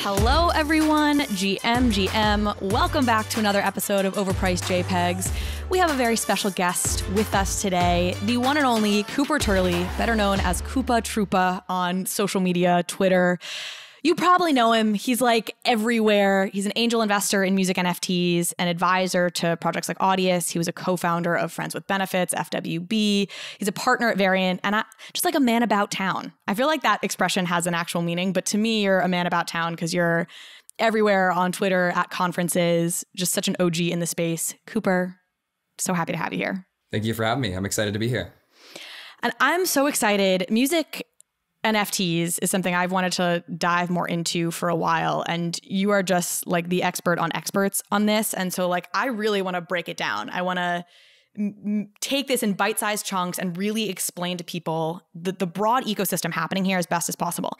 Hello, everyone. GM. Welcome back to another episode of Overpriced JPEGs. We have a very special guest with us today, the one and only Cooper Turley, better known as Coopahtroopa on social media, Twitter. You probably know him. He's like everywhere. He's an angel investor in music NFTs, an advisor to projects like Audius. He was a co-founder of Friends with Benefits, FWB. He's a partner at Variant, and just like a man about town. I feel like that expression has an actual meaning, but to me, you're a man about town because you're everywhere on Twitter, at conferences, just such an OG in the space. Cooper, so happy to have you here. Thank you for having me. I'm excited to be here. And I'm so excited. Music NFTs is something I've wanted to dive more into for a while. And you are just like the expert on experts on this. And so like, I really want to break it down. I want to take this in bite-sized chunks and really explain to people the broad ecosystem happening here as best as possible.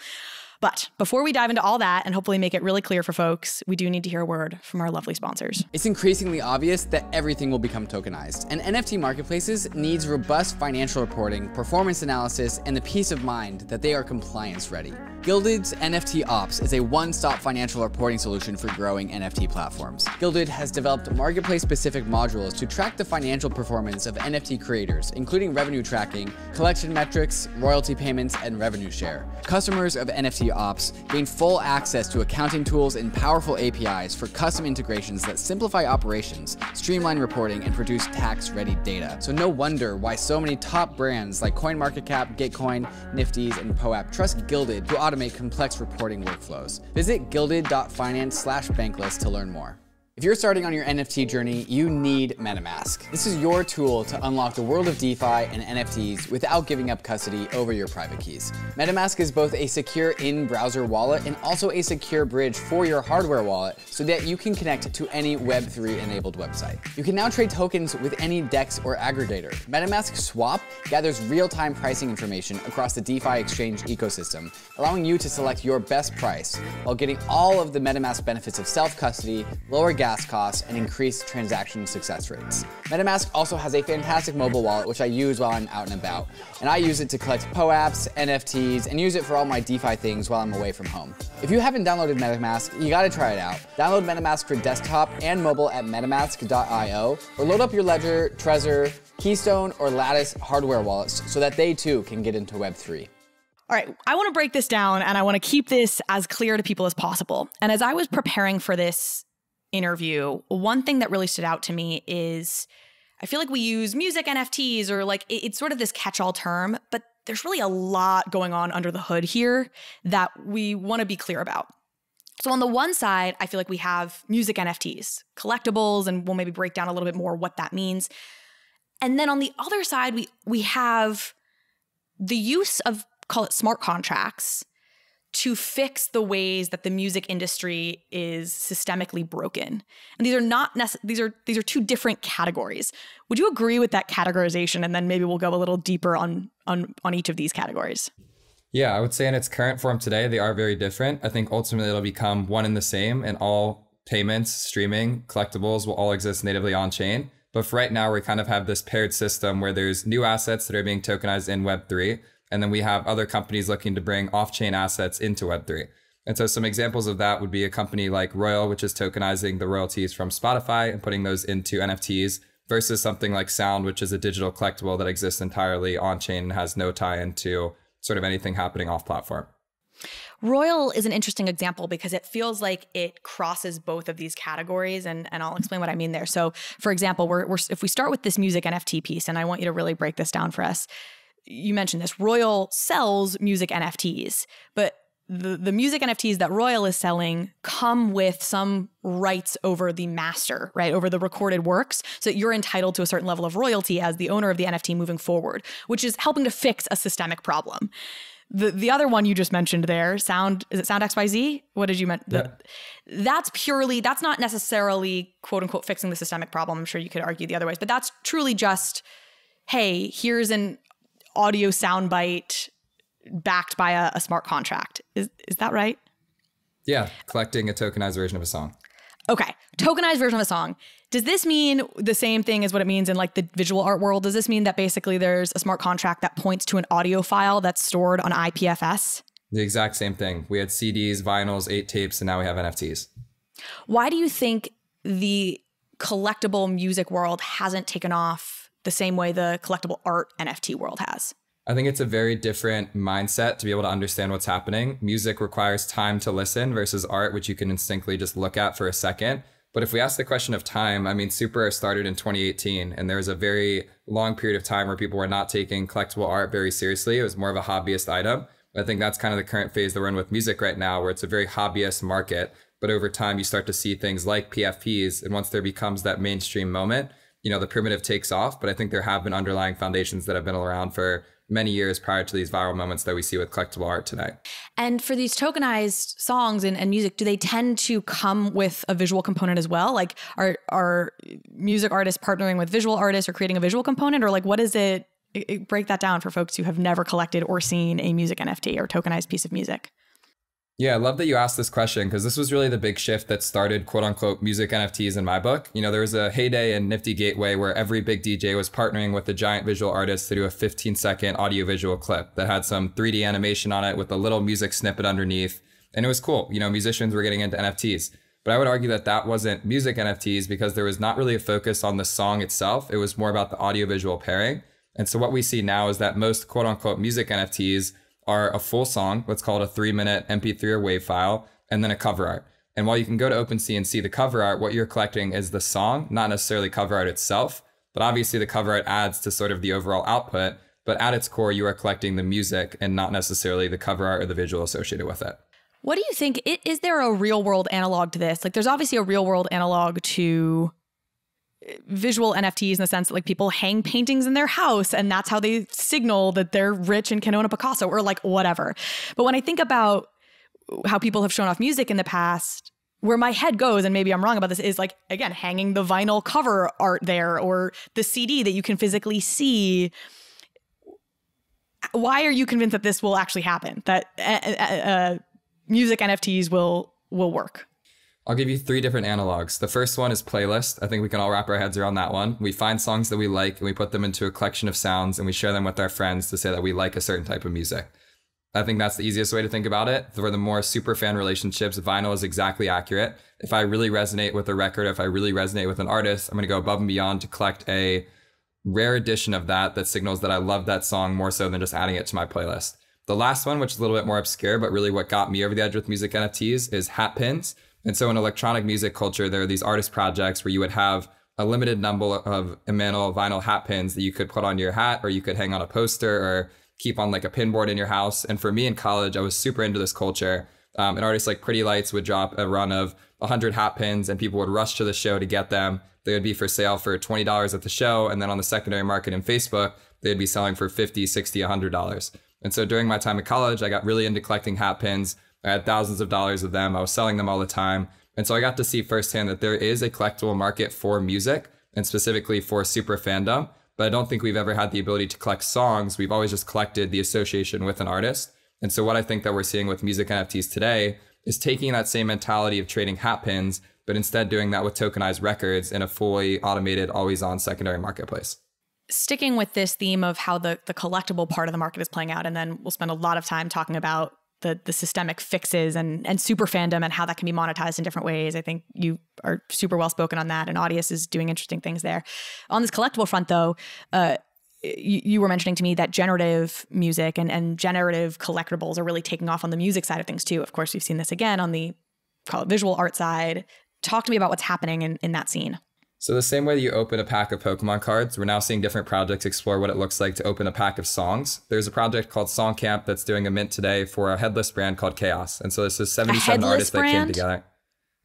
But before we dive into all that and hopefully make it really clear for folks, we do need to hear a word from our lovely sponsors. It's increasingly obvious that everything will become tokenized, and NFT marketplaces needs robust financial reporting, performance analysis, and the peace of mind that they are compliance ready. Guilded's NFT Ops is a one-stop financial reporting solution for growing NFT platforms. Guilded has developed marketplace-specific modules to track the financial performance of NFT creators, including revenue tracking, collection metrics, royalty payments, and revenue share. Customers of NFT Ops gain full access to accounting tools and powerful APIs for custom integrations that simplify operations, streamline reporting, and produce tax-ready data. So no wonder why so many top brands like CoinMarketCap, Gitcoin, Nifty's, and POAP trust Guilded to automate complex reporting workflows. Visit guilded.finance/bankless to learn more. If you're starting on your NFT journey, you need MetaMask. This is your tool to unlock the world of DeFi and NFTs without giving up custody over your private keys. MetaMask is both a secure in-browser wallet and also a secure bridge for your hardware wallet so that you can connect to any Web3-enabled website. You can now trade tokens with any DEX or aggregator. MetaMask Swap gathers real-time pricing information across the DeFi exchange ecosystem, allowing you to select your best price while getting all of the MetaMask benefits of self-custody, lower gas costs, and increased transaction success rates. MetaMask also has a fantastic mobile wallet, which I use while I'm out and about. And I use it to collect POAPs, NFTs, and use it for all my DeFi things while I'm away from home. If you haven't downloaded MetaMask, you gotta try it out. Download MetaMask for desktop and mobile at metamask.io, or load up your Ledger, Trezor, Keystone, or Lattice hardware wallets so that they too can get into Web3. All right, I want to break this down and I want to keep this as clear to people as possible. And as I was preparing for this interview, one thing that really stood out to me is I feel like we use music NFTs or like it's sort of this catch-all term, but there's really a lot going on under the hood here that we want to be clear about. So on the one side, I feel like we have music NFTs, collectibles, and we'll maybe break down a little bit more what that means. And then on the other side, we have the use of, call it smart contracts, to fix the ways that the music industry is systemically broken. And these are not these are two different categories. Would you agree with that categorization? And then maybe we'll go a little deeper on each of these categories. Yeah, I would say in its current form today, they are very different. I think ultimately it'll become one and the same, and all payments, streaming, collectibles will all exist natively on chain. But for right now, we kind of have this paired system where there's new assets that are being tokenized in Web3. And then we have other companies looking to bring off-chain assets into Web3. And so some examples of that would be a company like Royal, which is tokenizing the royalties from Spotify and putting those into NFTs, versus something like Sound, which is a digital collectible that exists entirely on-chain and has no tie into sort of anything happening off-platform. Royal is an interesting example because it feels like it crosses both of these categories, and I'll explain what I mean there. So for example, if we start with this music NFT piece, and I want you to really break this down for us, you mentioned this, Royal sells music NFTs, but the music NFTs that Royal is selling come with some rights over the master, right? Over the recorded works. So that you're entitled to a certain level of royalty as the owner of the NFT moving forward, which is helping to fix a systemic problem. The other one you just mentioned there, Sound, is it Sound XYZ? What did you mention? Yeah. That's not necessarily quote unquote fixing the systemic problem. I'm sure you could argue the other ways, but that's truly just, hey, here's an audio soundbite backed by a smart contract. Is that right? Yeah, collecting a tokenized version of a song. Okay, tokenized version of a song. Does this mean the same thing as what it means in like the visual art world? Does this mean that basically there's a smart contract that points to an audio file that's stored on IPFS? The exact same thing. We had CDs, vinyls, 8 tapes, and now we have NFTs. Why do you think the collectible music world hasn't taken off the same way the collectible art NFT world has? I think it's a very different mindset to be able to understand what's happening. Music requires time to listen versus art, which you can instinctively just look at for a second. But if we ask the question of time, I mean, Super started in 2018, and there was a very long period of time where people were not taking collectible art very seriously. It was more of a hobbyist item. I think that's kind of the current phase that we're in with music right now, where it's a very hobbyist market. But over time, you start to see things like PFPs. And once there becomes that mainstream moment, the primitive takes off. But I think there have been underlying foundations that have been around for many years prior to these viral moments that we see with collectible art today. And for these tokenized songs and music, do they tend to come with a visual component as well? Like are music artists partnering with visual artists or creating a visual component? Or like, what is it? Break that down for folks who have never collected or seen a music NFT or tokenized piece of music. Yeah, I love that you asked this question because this was really the big shift that started quote unquote music NFTs in my book. There was a heyday in Nifty Gateway where every big DJ was partnering with a giant visual artist to do a 15-second audiovisual clip that had some 3D animation on it with a little music snippet underneath. And it was cool. Musicians were getting into NFTs. But I would argue that that wasn't music NFTs because there was not really a focus on the song itself. It was more about the audiovisual pairing. And so what we see now is that most quote unquote music NFTs are a full song, let's call it a 3-minute MP3 or WAV file, and then a cover art. And while you can go to OpenSea and see the cover art, what you're collecting is the song, not necessarily cover art itself. But obviously the cover art adds to sort of the overall output. But at its core, you are collecting the music and not necessarily the cover art or the visual associated with it. What do you think? Is there a real world analog to this? Like there's obviously a real world analog to visual NFTs in the sense that like people hang paintings in their house and that's how they signal that they're rich and can own a Picasso or like whatever. But when I think about how people have shown off music in the past, where my head goes, and maybe I'm wrong about this, is like, again, hanging the vinyl cover art there or the CD that you can physically see. Why are you convinced that this will actually happen? That music NFTs will work? I'll give you 3 different analogs. The first one is playlist. I think we can all wrap our heads around that one. We find songs that we like and we put them into a collection of sounds and we share them with our friends to say that we like a certain type of music. I think that's the easiest way to think about it. For the more super fan relationships, vinyl is exactly accurate. If I really resonate with a record, if I really resonate with an artist, I'm going to go above and beyond to collect a rare edition of that signals that I love that song more so than just adding it to my playlist. The last one, which is a little bit more obscure, but really what got me over the edge with music NFTs is hat pins. And so in electronic music culture, there are these artist projects where you would have a limited number of vinyl hat pins that you could put on your hat or you could hang on a poster or keep on like a pinboard in your house. And for me in college, I was super into this culture. And artists like Pretty Lights would drop a run of 100 hat pins and people would rush to the show to get them. They would be for sale for $20 at the show. And then on the secondary market in Facebook, they'd be selling for $50, $60, $100. And so during my time at college, I got really into collecting hat pins. I had thousands of dollars of them. I was selling them all the time. And so I got to see firsthand that there is a collectible market for music and specifically for super fandom. But I don't think we've ever had the ability to collect songs. We've always just collected the association with an artist. And so what I think that we're seeing with music NFTs today is taking that same mentality of trading hat pins, but instead doing that with tokenized records in a fully automated, always on secondary marketplace. Sticking with this theme of how the collectible part of the market is playing out, and then we'll spend a lot of time talking about the systemic fixes and super fandom and how that can be monetized in different ways. I think you are super well spoken on that, and Audius is doing interesting things there. On this collectible front, though, you were mentioning to me that generative music and generative collectibles are really taking off on the music side of things too. Of course, we've seen this again on the call it visual art side. Talk to me about what's happening in that scene. So the same way that you open a pack of Pokemon cards, we're now seeing different projects explore what it looks like to open a pack of songs. There's a project called Song Camp that's doing a mint today for a headless brand called Chaos. And so this is 77 artists that came together.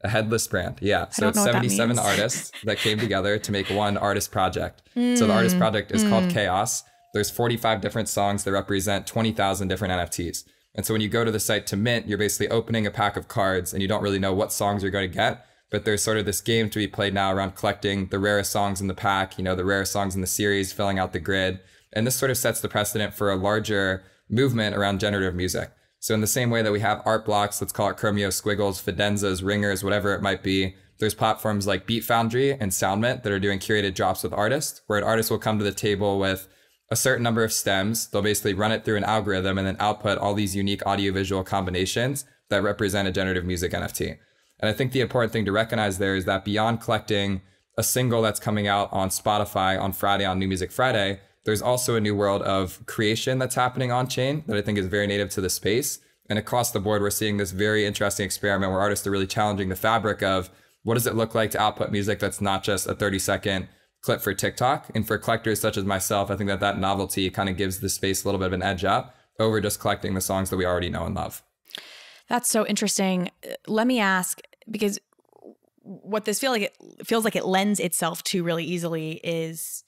A headless brand, yeah. So it's 77 artists that came together to make one artist project. So the artist project is called Chaos. There's 45 different songs that represent 20,000 different NFTs. And so when you go to the site to mint, you're basically opening a pack of cards and you don't really know what songs you're going to get. But there's sort of this game to be played now around collecting the rarest songs in the pack, the rarest songs in the series, filling out the grid. And this sort of sets the precedent for a larger movement around generative music. So in the same way that we have art blocks, let's call it Chromeo Squiggles, Fidenzas, Ringers, whatever it might be, there's platforms like Beat Foundry and SoundMint that are doing curated drops with artists, where an artist will come to the table with a certain number of stems. They'll basically run it through an algorithm and then output all these unique audiovisual combinations that represent a generative music NFT. And I think the important thing to recognize there is that beyond collecting a single that's coming out on Spotify on Friday on New Music Friday, there's also a new world of creation that's happening on chain that I think is very native to the space. And across the board, we're seeing this very interesting experiment where artists are really challenging the fabric of what does it look like to output music that's not just a 30-second clip for TikTok. And for collectors such as myself, I think that that novelty kind of gives the space a little bit of an edge up over just collecting the songs that we already know and love. That's so interesting. Let me ask, because what this feels like it lends itself to really easily is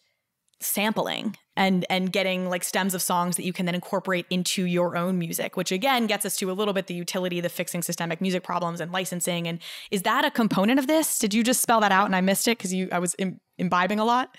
sampling and getting like stems of songs that you can then incorporate into your own music, which again gets us to a little bit the utility, the fixing systemic music problems and licensing. And is that a component of this? Did you just spell that out and I missed it because I was imbibing a lot?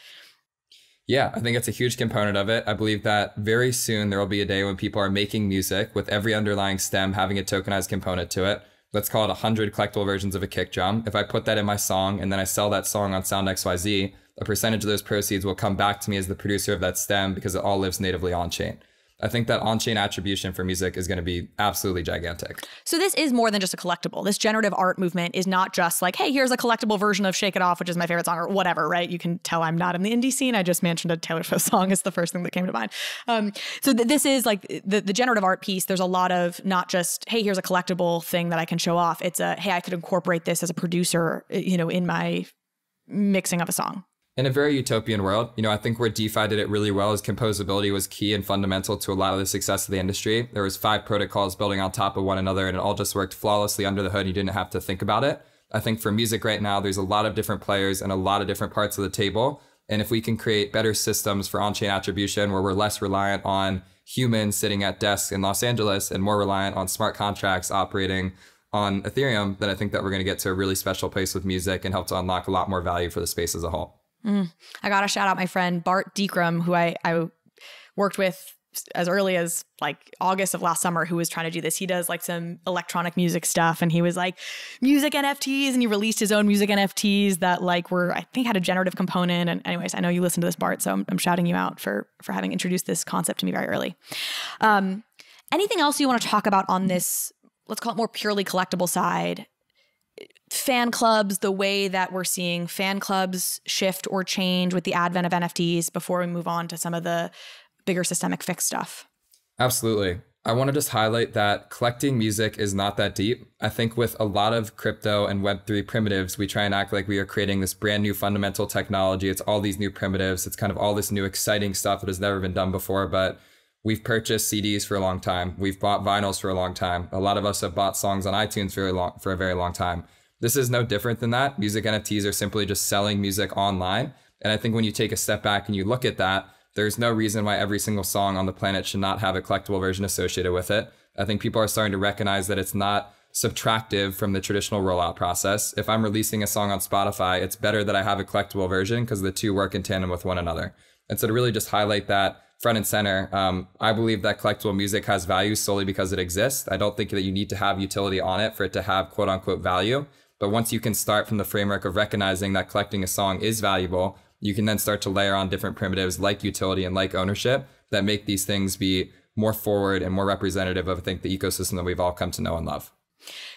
Yeah, I think it's a huge component of it. I believe that very soon there will be a day when people are making music with every underlying stem having a tokenized component to it. Let's call it 100 collectible versions of a kick drum. If I put that in my song and then I sell that song on Sound XYZ, a percentage of those proceeds will come back to me as the producer of that stem because it all lives natively on chain. I think that on-chain attribution for music is going to be absolutely gigantic. So this is more than just a collectible. This generative art movement is not just like, hey, here's a collectible version of Shake It Off, which is my favorite song, or whatever, right? You can tell I'm not in the indie scene. I just mentioned a Taylor Swift song is the first thing that came to mind. So this is like the generative art piece. There's a lot of not just, hey, here's a collectible thing that I can show off. It's a, hey, I could incorporate this as a producer, in my mixing of a song. In a very utopian world, I think where DeFi did it really well is composability was key and fundamental to a lot of the success of the industry. There was 5 protocols building on top of one another and it all just worked flawlessly under the hood. You didn't have to think about it. I think for music right now, there's a lot of different players and a lot of different parts of the table. And if we can create better systems for on-chain attribution where we're less reliant on humans sitting at desks in Los Angeles and more reliant on smart contracts operating on Ethereum, then I think that we're going to get to a really special place with music and help to unlock a lot more value for the space as a whole. I got to shout out my friend Bart Deekrum, who I worked with as early as like August of last summer, who was trying to do this. He does like some electronic music stuff and he was like music NFTs and he released his own music NFTs that like were, I think had a generative component. And anyways, I know you listen to this, Bart, so I'm shouting you out for having introduced this concept to me very early. Anything else you want to talk about on this, let's call it more purely collectible side? Fan clubs, the way that we're seeing fan clubs shift or change with the advent of NFTs before we move on to some of the bigger systemic fix stuff. Absolutely. I want to just highlight that collecting music is not that deep. I think with a lot of crypto and Web3 primitives, we try and act like we are creating this brand new fundamental technology. It's all these new primitives. It's kind of all this new exciting stuff that has never been done before, but we've purchased CDs for a long time. We've bought vinyls for a long time. A lot of us have bought songs on iTunes for a very long time. This is no different than that. Music NFTs are simply just selling music online. And I think when you take a step back and you look at that, there's no reason why every single song on the planet should not have a collectible version associated with it. I think people are starting to recognize that it's not subtractive from the traditional rollout process. If I'm releasing a song on Spotify, it's better that I have a collectible version because the two work in tandem with one another. And so to really just highlight that front and center, I believe that collectible music has value solely because it exists. I don't think that you need to have utility on it for it to have quote unquote value. But once you can start from the framework of recognizing that collecting a song is valuable, you can then start to layer on different primitives like utility and like ownership that make these things be more forward and more representative of, I think, the ecosystem that we've all come to know and love.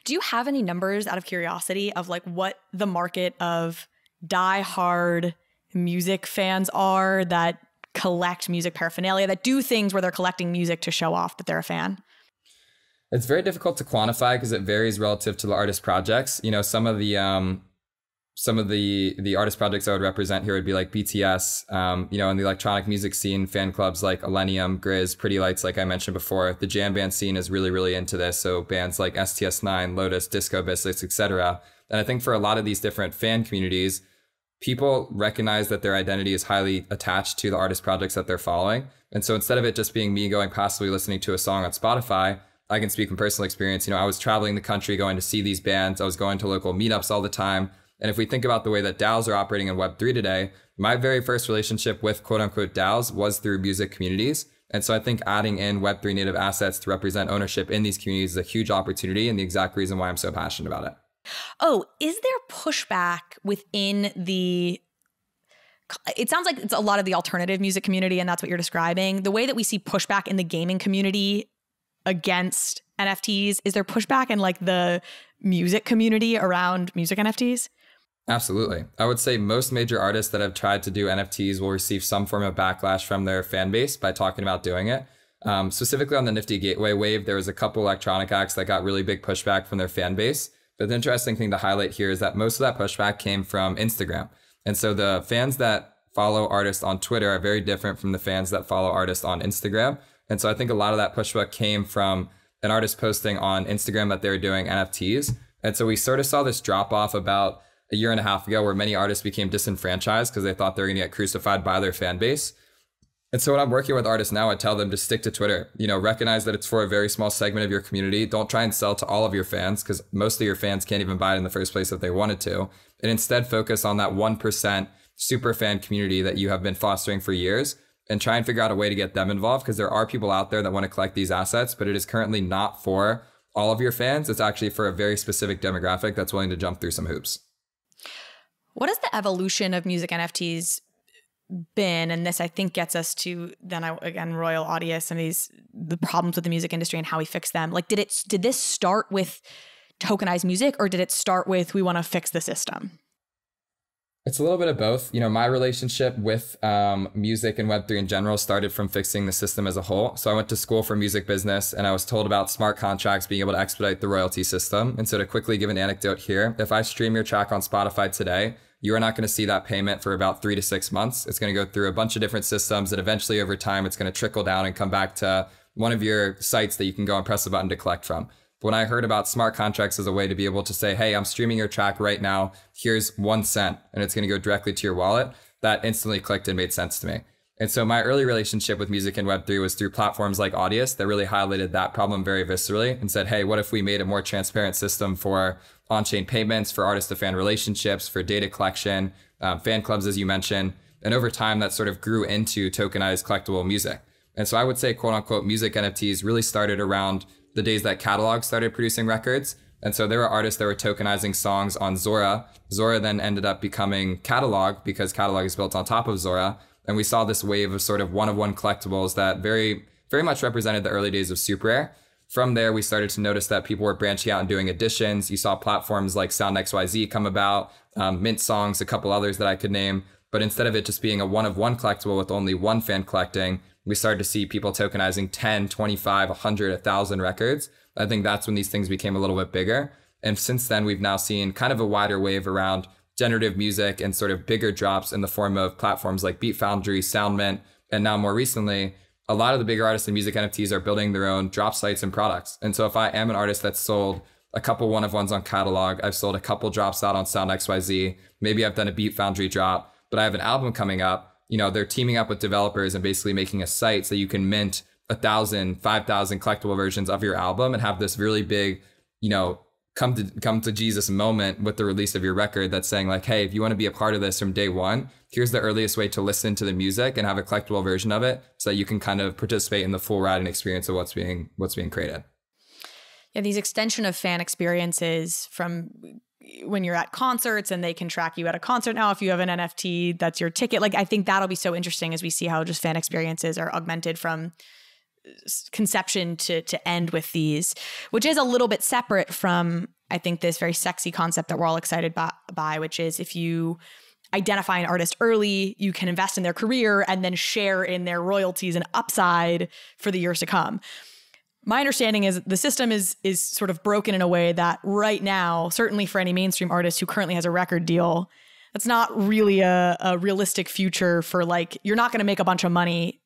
Do you have any numbers out of curiosity of like what the market of diehard music fans are that collect music paraphernalia, that do things where they're collecting music to show off that they're a fan? It's very difficult to quantify because it varies relative to the artist projects. Some of the artist projects I would represent here would be like BTS. In the electronic music scene, fan clubs like Illenium, Grizz, Pretty Lights, like I mentioned before. The jam band scene is really, really into this. So bands like STS9, Lotus, Disco Biscuits, etc. And I think for a lot of these different fan communities, people recognize that their identity is highly attached to the artist projects that they're following. And so instead of it just being me going passively listening to a song on Spotify, I can speak from personal experience. I was traveling the country going to see these bands. I was going to local meetups all the time. And if we think about the way that DAOs are operating in Web3 today, my very first relationship with quote unquote DAOs was through music communities. And so I think adding in Web3 native assets to represent ownership in these communities is a huge opportunity and the exact reason why I'm so passionate about it. Oh, is there pushback within the it sounds like it's a lot of the alternative music community, and that's what you're describing. The way that we see pushback in the gaming community against NFTs, is there pushback in like the music community around music NFTs? Absolutely. I would say most major artists that have tried to do NFTs will receive some form of backlash from their fan base by talking about doing it. Specifically on the Nifty Gateway wave, there was a couple electronic acts that got really big pushback from their fan base. But the interesting thing to highlight here is that most of that pushback came from Instagram. And so the fans that follow artists on Twitter are very different from the fans that follow artists on Instagram. And so I think a lot of that pushback came from an artist posting on Instagram that they were doing NFTs. And so we sort of saw this drop off about a year and a half ago where many artists became disenfranchised because they thought they were going to get crucified by their fan base. And so when I'm working with artists now, I tell them to stick to Twitter. Recognize that it's for a very small segment of your community. Don't try and sell to all of your fans because most of your fans can't even buy it in the first place if they wanted to. And instead focus on that 1% super fan community that you have been fostering for years and try and figure out a way to get them involved, because there are people out there that want to collect these assets, but it is currently not for all of your fans. It's actually for a very specific demographic that's willing to jump through some hoops. What has the evolution of music NFTs been? And this, I think, gets us to then again, Royal Audius and the problems with the music industry and how we fix them. Like, did this start with tokenized music, or did it start with we want to fix the system? It's a little bit of both. My relationship with music and Web3 in general started from fixing the system as a whole. So I went to school for music business, and I was told about smart contracts being able to expedite the royalty system. And so to quickly give an anecdote here, if I stream your track on Spotify today, you are not going to see that payment for about 3 to 6 months. It's going to go through a bunch of different systems, and eventually over time, it's going to trickle down and come back to one of your sites that you can go and press a button to collect from. When I heard about smart contracts as a way to be able to say, hey, I'm streaming your track right now, here's 1 cent, and it's going to go directly to your wallet, that instantly clicked and made sense to me. And so my early relationship with music and Web3 was through platforms like Audius that really highlighted that problem very viscerally and said, hey, what if we made a more transparent system for on-chain payments, for artist-to-fan relationships, for data collection, fan clubs, as you mentioned. And over time, that sort of grew into tokenized collectible music. And so I would say, quote unquote, music NFTs really started around the days that catalogs started producing records. And so there were artists that were tokenizing songs on Zora. Zora then ended up becoming Catalog because Catalog is built on top of Zora. And we saw this wave of sort of one-of-one collectibles that very, very much represented the early days of Super Rare. From there, we started to notice that people were branching out and doing editions. You saw platforms like SoundXYZ come about, Mint Songs, a couple others that I could name. But instead of it just being a one-of-one collectible with only one fan collecting, we started to see people tokenizing 10, 25, 100, 1,000 records. I think that's when these things became a little bit bigger. And since then, we've now seen kind of a wider wave around generative music and sort of bigger drops in the form of platforms like Beat Foundry, SoundMint, and now more recently, a lot of the bigger artists in music NFTs are building their own drop sites and products. And so if I am an artist that's sold a couple one-of-ones on Catalog, I've sold a couple drops out on SoundXYZ, maybe I've done a Beat Foundry drop, but I have an album coming up, they're teaming up with developers and basically making a site so you can mint 1,000, 5,000 collectible versions of your album and have this really big, come to Jesus moment with the release of your record that's saying like, hey, if you want to be a part of this from day one, here's the earliest way to listen to the music and have a collectible version of it so that you can kind of participate in the full ride and experience of what's being created. Yeah, these extension of fan experiences from when you're at concerts and they can track you at a concert now. If you have an NFT, that's your ticket. Like, I think that'll be so interesting as we see how just fan experiences are augmented from conception to end with these, which is a little bit separate from, I think, this very sexy concept that we're all excited by, which is if you identify an artist early, you can invest in their career and then share in their royalties and upside for the years to come. My understanding is the system is sort of broken in a way that right now, certainly for any mainstream artist who currently has a record deal, that's not really a realistic future for, like, you're not going to make a bunch of money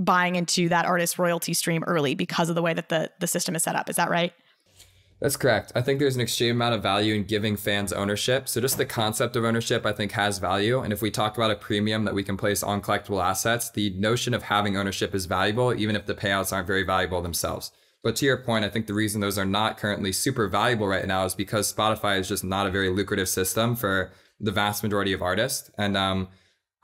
buying into that artist's royalty stream early because of the way that the system is set up. Is that right? That's correct. I think there's an extreme amount of value in giving fans ownership. So just the concept of ownership, I think, has value. And if we talk about a premium that we can place on collectible assets, the notion of having ownership is valuable, even if the payouts aren't very valuable themselves. But to your point, I think the reason those are not currently super valuable right now is because Spotify is just not a very lucrative system for the vast majority of artists. And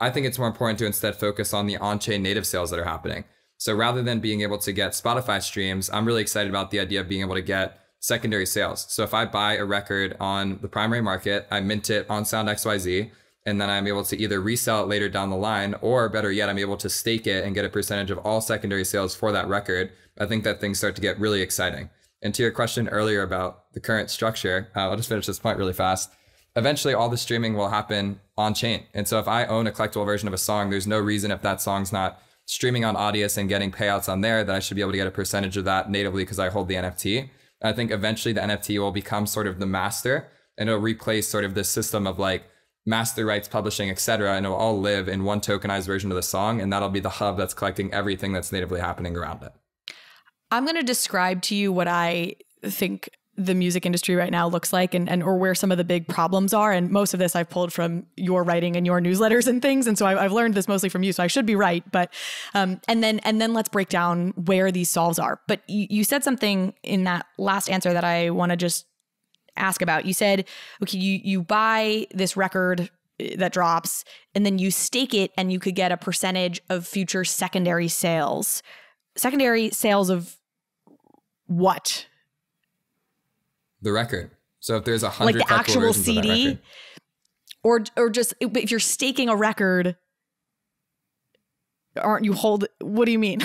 I think it's more important to instead focus on the on-chain native sales that are happening. So rather than being able to get Spotify streams, I'm really excited about the idea of being able to get secondary sales. So if I buy a record on the primary market, I mint it on SoundXYZ, and then I'm able to either resell it later down the line, or better yet, I'm able to stake it and get a percentage of all secondary sales for that record, I think that things start to get really exciting. And to your question earlier about the current structure, I'll just finish this point really fast. Eventually, all the streaming will happen on chain. And so if I own a collectible version of a song, there's no reason if that song's not streaming on Audius and getting payouts on there that I should be able to get a percentage of that natively because I hold the NFT. I think eventually the NFT will become sort of the master, and it'll replace sort of this system of like master rights publishing, etc. And it'll all live in one tokenized version of the song. And that'll be the hub that's collecting everything that's natively happening around it. I'm going to describe to you what I think the music industry right now looks like, and or where some of the big problems are. And most of this I've pulled from your writing and your newsletters and things. And so I've learned this mostly from you, so I should be right. But and then let's break down where these solves are. But you said something in that last answer that I want to just ask about. You said, okay, you buy this record that drops, and then you stake it, and you could get a percentage of future secondary sales. Secondary sales of what? The record. So if there's 100 like the actual CD, or just if you're staking a record, aren't you what do you mean?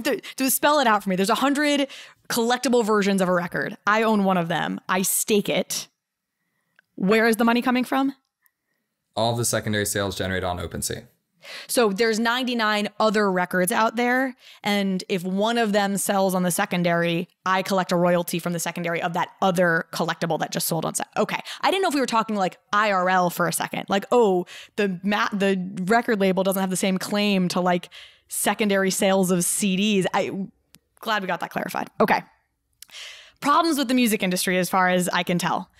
To spell it out for me, there's 100 collectible versions of a record. I own one of them. I stake it. Where is the money coming from? All of the secondary sales generated on OpenSea. So there's 99 other records out there, and if one of them sells on the secondary, I collect a royalty from the secondary of that other collectible that just sold on set. Okay, I didn't know if we were talking like IRL for a second. Like, oh, the record label doesn't have the same claim to like secondary sales of CDs. Glad we got that clarified. Okay. Problems with the music industry as far as I can tell.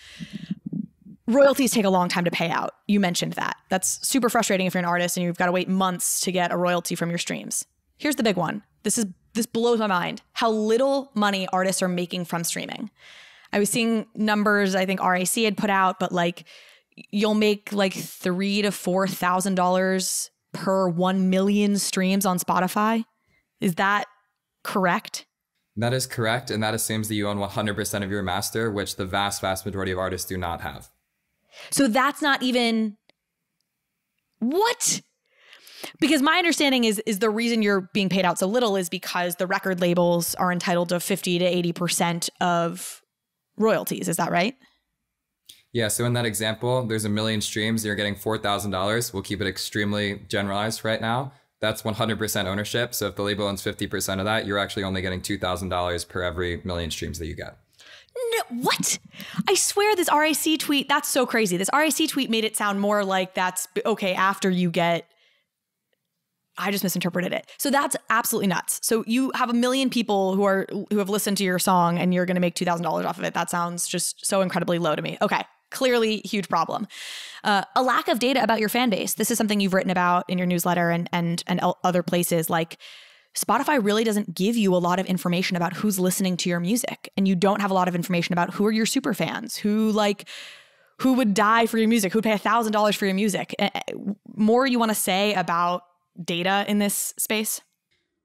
Royalties take a long time to pay out. You mentioned that. That's super frustrating if you're an artist and you've got to wait months to get a royalty from your streams. Here's the big one. This blows my mind. How little money artists are making from streaming. I was seeing numbers I think RAC had put out, but like you'll make like $3,000 to $4,000 per 1 million streams on Spotify. Is that correct? That is correct. And that assumes that you own 100% of your master, which the vast, vast majority of artists do not have. So that's not even what? Because my understanding is the reason you're being paid out so little is because the record labels are entitled to 50 to 80% of royalties. Is that right? Yeah. So in that example, there's 1 million streams. You're getting $4,000. We'll keep it extremely generalized right now. That's 100% ownership. So if the label owns 50% of that, you're actually only getting $2,000 per every 1 million streams that you get. No, what? I swear this RAC tweet, that's so crazy. This RAC tweet made it sound more like that's okay after you get, I just misinterpreted it. So that's absolutely nuts. So you have 1 million people who have listened to your song and you're going to make $2,000 off of it. That sounds just so incredibly low to me. Okay. Clearly huge problem. A lack of data about your fan base. This is something you've written about in your newsletter and other places. Like Spotify really doesn't give you a lot of information about who's listening to your music. And you don't have a lot of information about who are your super fans, who would die for your music, who'd pay $1,000 for your music. More you want to say about data in this space?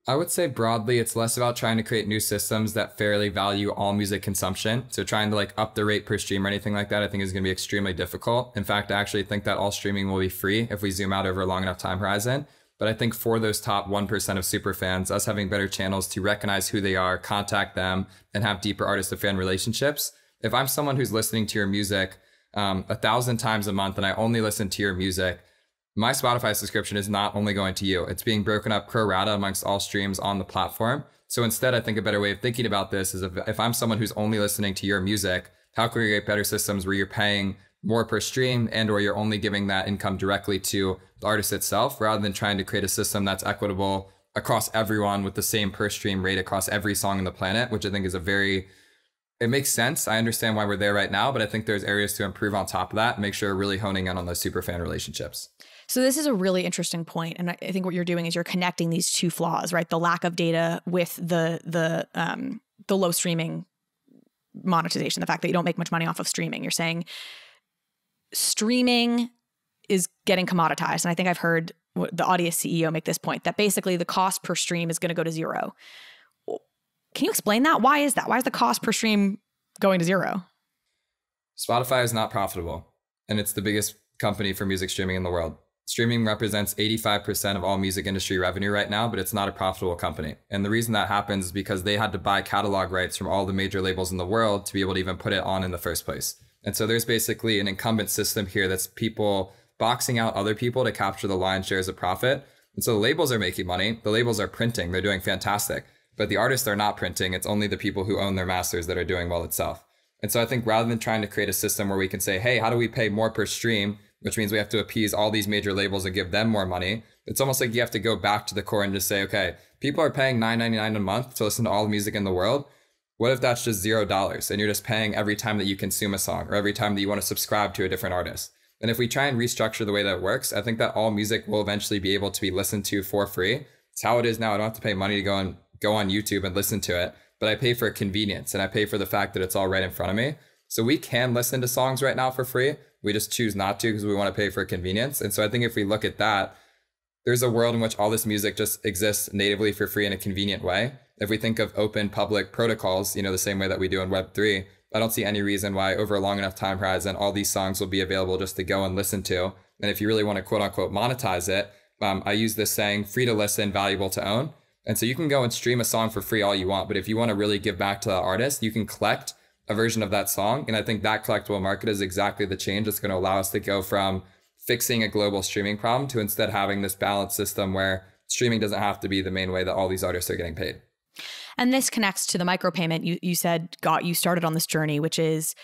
I would say broadly, it's less about trying to create new systems that fairly value all music consumption. So trying to like up the rate per stream or anything like that, I think is going to be extremely difficult. In fact, I actually think that all streaming will be free if we zoom out over a long enough time horizon. But I think for those top 1% of super fans, us having better channels to recognize who they are, contact them, and have deeper artist to fan relationships. If I'm someone who's listening to your music 1,000 times a month and I only listen to your music, my Spotify subscription is not only going to you. It's being broken up pro rata amongst all streams on the platform. So instead, I think a better way of thinking about this is if I'm someone who's only listening to your music, how can we get better systems where you're paying more per stream and or you're only giving that income directly to the artist itself, rather than trying to create a system that's equitable across everyone with the same per stream rate across every song on the planet, which I think is it makes sense. I understand why we're there right now, but I think there's areas to improve on top of that and make sure we're really honing in on those super fan relationships. So this is a really interesting point, and I think what you're doing is you're connecting these two flaws, right? The lack of data with the low streaming monetization, the fact that you don't make much money off of streaming. You're saying streaming is getting commoditized, and I think I've heard the Audius CEO make this point that basically the cost per stream is going to go to zero. Can you explain that? Why is that? Why is the cost per stream going to zero? Spotify is not profitable. And it's the biggest company for music streaming in the world. Streaming represents 85% of all music industry revenue right now, but it's not a profitable company. And the reason that happens is because they had to buy catalog rights from all the major labels in the world to be able to even put it on in the first place. And so there's basically an incumbent system here that's people boxing out other people to capture the lion's shares of profit. And so the labels are making money. The labels are printing. They're doing fantastic. But the artists are not printing. It's only the people who own their masters that are doing well itself. And so I think rather than trying to create a system where we can say, hey, how do we pay more per stream, which means we have to appease all these major labels and give them more money, it's almost like you have to go back to the core and just say, okay, people are paying $9.99 a month to listen to all the music in the world. What if that's just $0 and you're just paying every time that you consume a song or every time that you want to subscribe to a different artist? And if we try and restructure the way that it works, I think that all music will eventually be able to be listened to for free. It's how it is now. I don't have to pay money to go on YouTube and listen to it, but I pay for convenience and I pay for the fact that it's all right in front of me. So we can listen to songs right now for free. We just choose not to because we want to pay for convenience. And so I think if we look at that, there's a world in which all this music just exists natively for free in a convenient way. If we think of open public protocols, the same way that we do in Web3, I don't see any reason why over a long enough time horizon, all these songs will be available just to go and listen to. And if you really want to quote unquote monetize it, I use this saying, free to listen, valuable to own. And so you can go and stream a song for free all you want. But if you want to really give back to the artist, you can collect a version of that song. And I think that collectible market is exactly the change that's going to allow us to go from fixing a global streaming problem to instead having this balanced system where streaming doesn't have to be the main way that all these artists are getting paid. And this connects to the micropayment you said got you started on this journey, which is,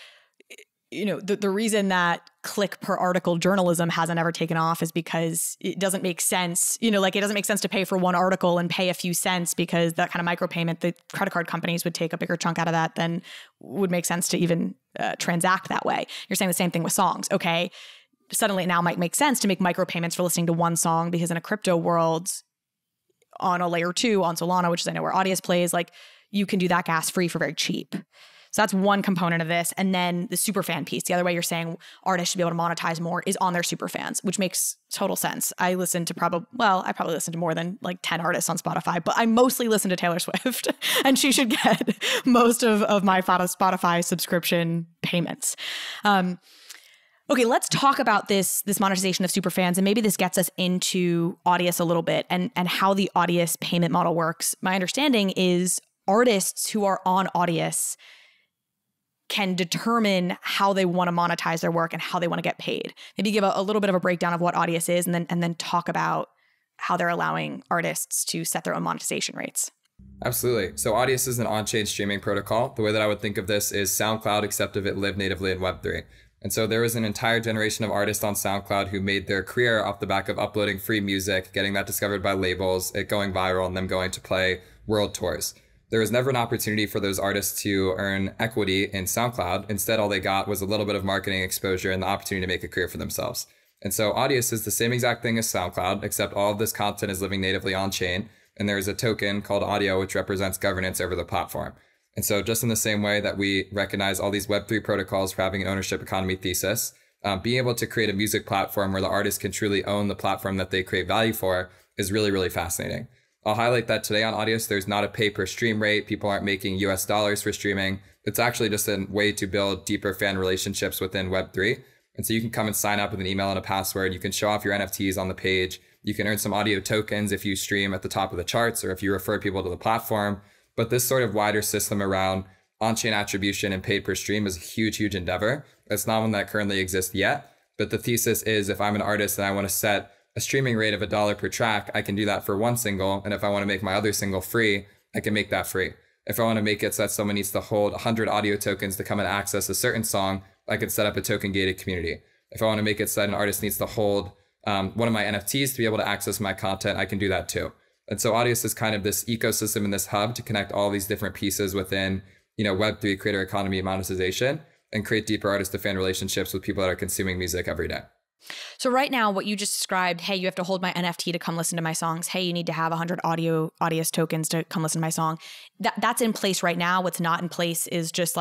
the reason that click per article journalism hasn't ever taken off is because it doesn't make sense. It doesn't make sense to pay for one article and pay a few cents, because that kind of micropayment, the credit card companies would take a bigger chunk out of that than would make sense to even transact that way. You're saying the same thing with songs. Okay, suddenly it now might make sense to make micropayments for listening to one song, because in a crypto world, on a layer 2 on Solana, which is I know where Audius plays, you can do that gas free for very cheap. So that's one component of this. And then the super fan piece, the other way you're saying artists should be able to monetize more is on their super fans, which makes total sense. I probably listen to more than 10 artists on Spotify, but I mostly listen to Taylor Swift and she should get most of my Spotify subscription payments. Okay, let's talk about this monetization of superfans, and maybe this gets us into Audius a little bit and how the Audius payment model works. My understanding is artists who are on Audius can determine how they want to monetize their work and how they want to get paid. Maybe give a little bit of a breakdown of what Audius is, and then talk about how they're allowing artists to set their own monetization rates. Absolutely. So Audius is an on-chain streaming protocol. The way that I would think of this is SoundCloud, except if it lived natively in Web3. And so there was an entire generation of artists on SoundCloud who made their career off the back of uploading free music, getting that discovered by labels, it going viral, and them going to play world tours. There was never an opportunity for those artists to earn equity in SoundCloud. Instead, all they got was a little bit of marketing exposure and the opportunity to make a career for themselves. And so Audius is the same exact thing as SoundCloud, except all of this content is living natively on chain. And there is a token called Audio, which represents governance over the platform. And so just in the same way that we recognize all these Web3 protocols for having an ownership economy thesis, being able to create a music platform where the artist can truly own the platform that they create value for is really, really fascinating. I'll highlight that today on Audius, there's not a pay per stream rate. People aren't making US dollars for streaming. It's actually just a way to build deeper fan relationships within Web3. And so you can come and sign up with an email and a password. You can show off your NFTs on the page. You can earn some audio tokens if you stream at the top of the charts or if you refer people to the platform. But this sort of wider system around on-chain attribution and paid per stream is a huge, huge endeavor. It's not one that currently exists yet. But the thesis is if I'm an artist and I want to set a streaming rate of $1 per track, I can do that for one single. And if I want to make my other single free, I can make that free. If I want to make it so that someone needs to hold 100 audio tokens to come and access a certain song, I can set up a token gated community. If I want to make it so that an artist needs to hold one of my NFTs to be able to access my content, I can do that too. And so Audius is kind of this ecosystem and this hub to connect all these different pieces within, Web3 creator economy monetization and create deeper artist to fan relationships with people that are consuming music every day. So right now, what you just described, hey, you have to hold my NFT to come listen to my songs. Hey, you need to have 100 Audius tokens to come listen to my song. That's in place right now. What's not in place is just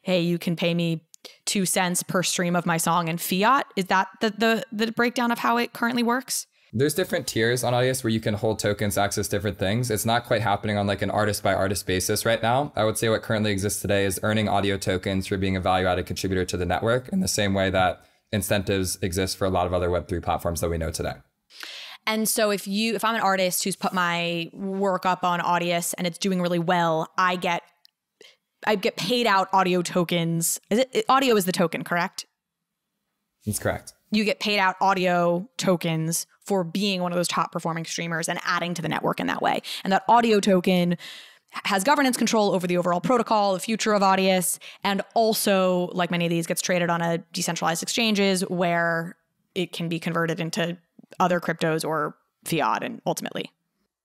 hey, you can pay me 2 cents per stream of my song in fiat. Is that the breakdown of how it currently works? There's different tiers on Audius where you can hold tokens, access different things. It's not quite happening on an artist by artist basis right now. I would say what currently exists today is earning audio tokens for being a value added contributor to the network in the same way that incentives exist for a lot of other Web3 platforms that we know today. And so if I'm an artist who's put my work up on Audius and it's doing really well, I get paid out audio tokens. Audio is the token, correct? That's correct. You get paid out audio tokens for being one of those top performing streamers and adding to the network in that way. And that audio token has governance control over the overall protocol, the future of Audius, and also, like many of these, gets traded on a decentralized exchanges where it can be converted into other cryptos or fiat and ultimately.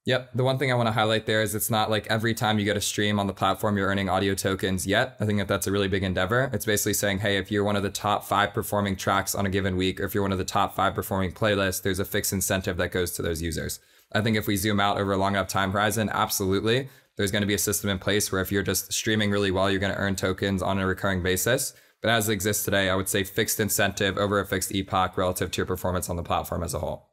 Yep. The one thing I want to highlight there is it's not like every time you get a stream on the platform, you're earning audio tokens yet. I think that that's a really big endeavor. It's basically saying, hey, if you're one of the top 5 performing tracks on a given week, or if you're one of the top 5 performing playlists, there's a fixed incentive that goes to those users. I think if we zoom out over a long enough time horizon, absolutely, there's going to be a system in place where if you're just streaming really well, you're going to earn tokens on a recurring basis. But as it exists today, I would say fixed incentive over a fixed epoch relative to your performance on the platform as a whole.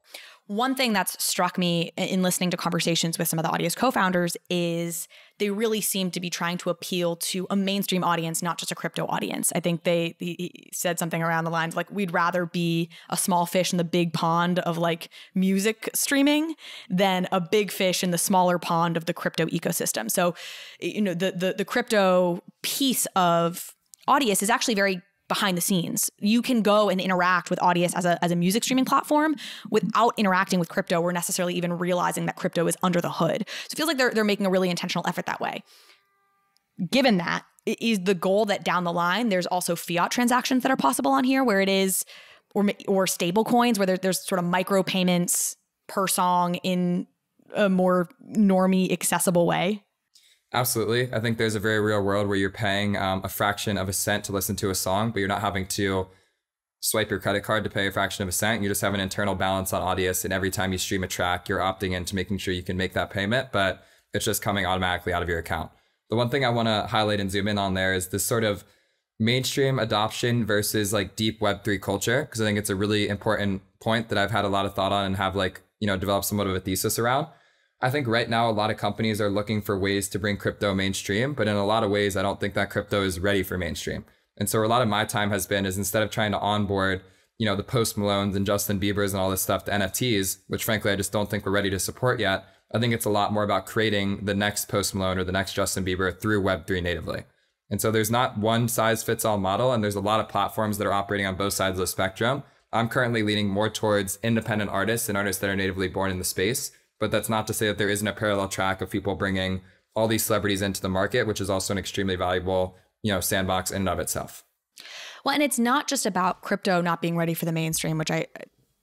One thing that's struck me in listening to conversations with some of the Audius co-founders is they really seem to be trying to appeal to a mainstream audience, not just a crypto audience. I think he said something around the lines like, we'd rather be a small fish in the big pond of like music streaming than a big fish in the smaller pond of the crypto ecosystem. So, the crypto piece of Audius is actually very behind the scenes. You can go and interact with Audius as a music streaming platform without interacting with crypto or necessarily even realizing that crypto is under the hood. So it feels like they're making a really intentional effort that way. Given that, is the goal that down the line, there's also fiat transactions that are possible on here where it is, or stable coins where there's sort of micro payments per song in a more normie accessible way? Absolutely. I think there's a very real world where you're paying a fraction of a cent to listen to a song, but you're not having to swipe your credit card to pay a fraction of a cent. You just have an internal balance on Audius, and every time you stream a track, you're opting into making sure you can make that payment, but it's just coming automatically out of your account. The one thing I want to highlight and zoom in on there is this sort of mainstream adoption versus like deep Web3 culture, because I think it's a really important point that I've had a lot of thought on and have developed somewhat of a thesis around. I think right now, a lot of companies are looking for ways to bring crypto mainstream, but in a lot of ways, I don't think that crypto is ready for mainstream. And so a lot of my time has been is instead of trying to onboard, the Post Malones and Justin Biebers and all this stuff to NFTs, which frankly, I just don't think we're ready to support yet. I think it's a lot more about creating the next Post Malone or the next Justin Bieber through Web3 natively. And so there's not one size fits all model, and there's a lot of platforms that are operating on both sides of the spectrum. I'm currently leaning more towards independent artists and artists that are natively born in the space. But that's not to say that there isn't a parallel track of people bringing all these celebrities into the market, which is also an extremely valuable, sandbox in and of itself. Well, and it's not just about crypto not being ready for the mainstream, which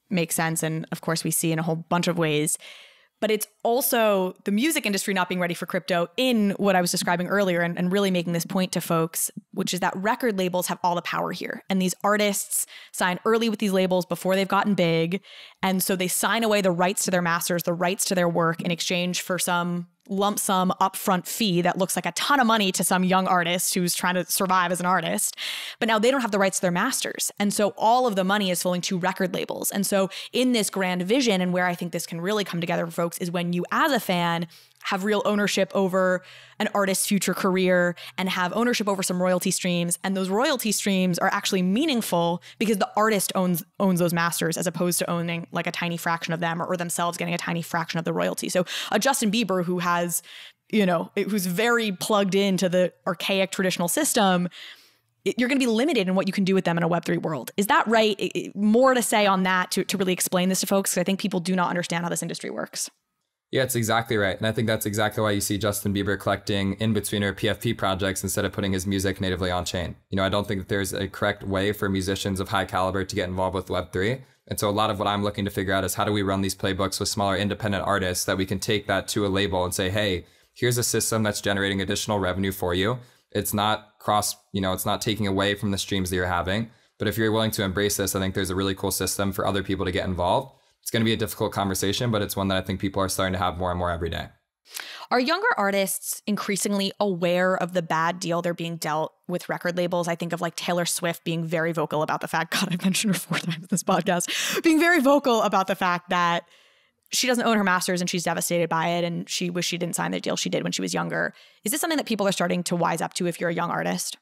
makes sense. And of course, we see in a whole bunch of ways. But it's also the music industry not being ready for crypto in what I was describing earlier, and really making this point to folks, which is that record labels have all the power here. And these artists sign early with these labels before they've gotten big. And so they sign away the rights to their masters, the rights to their work in exchange for some lump sum upfront fee that looks like a ton of money to some young artist who's trying to survive as an artist. But now they don't have the rights to their masters. And so all of the money is flowing to record labels. And so in this grand vision, and where I think this can really come together for folks, is when you as a fan have real ownership over an artist's future career and have ownership over some royalty streams. And those royalty streams are actually meaningful because the artist owns those masters, as opposed to owning like a tiny fraction of them or themselves getting a tiny fraction of the royalty. So a Justin Bieber who has, who's very plugged into the archaic traditional system, you're going to be limited in what you can do with them in a Web3 world. Is that right? More to say on that to really explain this to folks, because I think people do not understand how this industry works. Yeah, it's exactly right. And I think that's exactly why you see Justin Bieber collecting in-betweener PFP projects instead of putting his music natively on chain. I don't think that there's a correct way for musicians of high caliber to get involved with Web3. And so a lot of what I'm looking to figure out is how do we run these playbooks with smaller independent artists that we can take that to a label and say, hey, here's a system that's generating additional revenue for you. It's not it's not taking away from the streams that you're having. But if you're willing to embrace this, I think there's a really cool system for other people to get involved. It's going to be a difficult conversation, but it's one that I think people are starting to have more and more every day. Are younger artists increasingly aware of the bad deal they're being dealt with record labels? I think of like Taylor Swift being very vocal about the fact, God, I've mentioned her 4 times in this podcast, being very vocal about the fact that she doesn't own her masters and she's devastated by it. And she wished she didn't sign the deal she did when she was younger. Is this something that people are starting to wise up to if you're a young artist?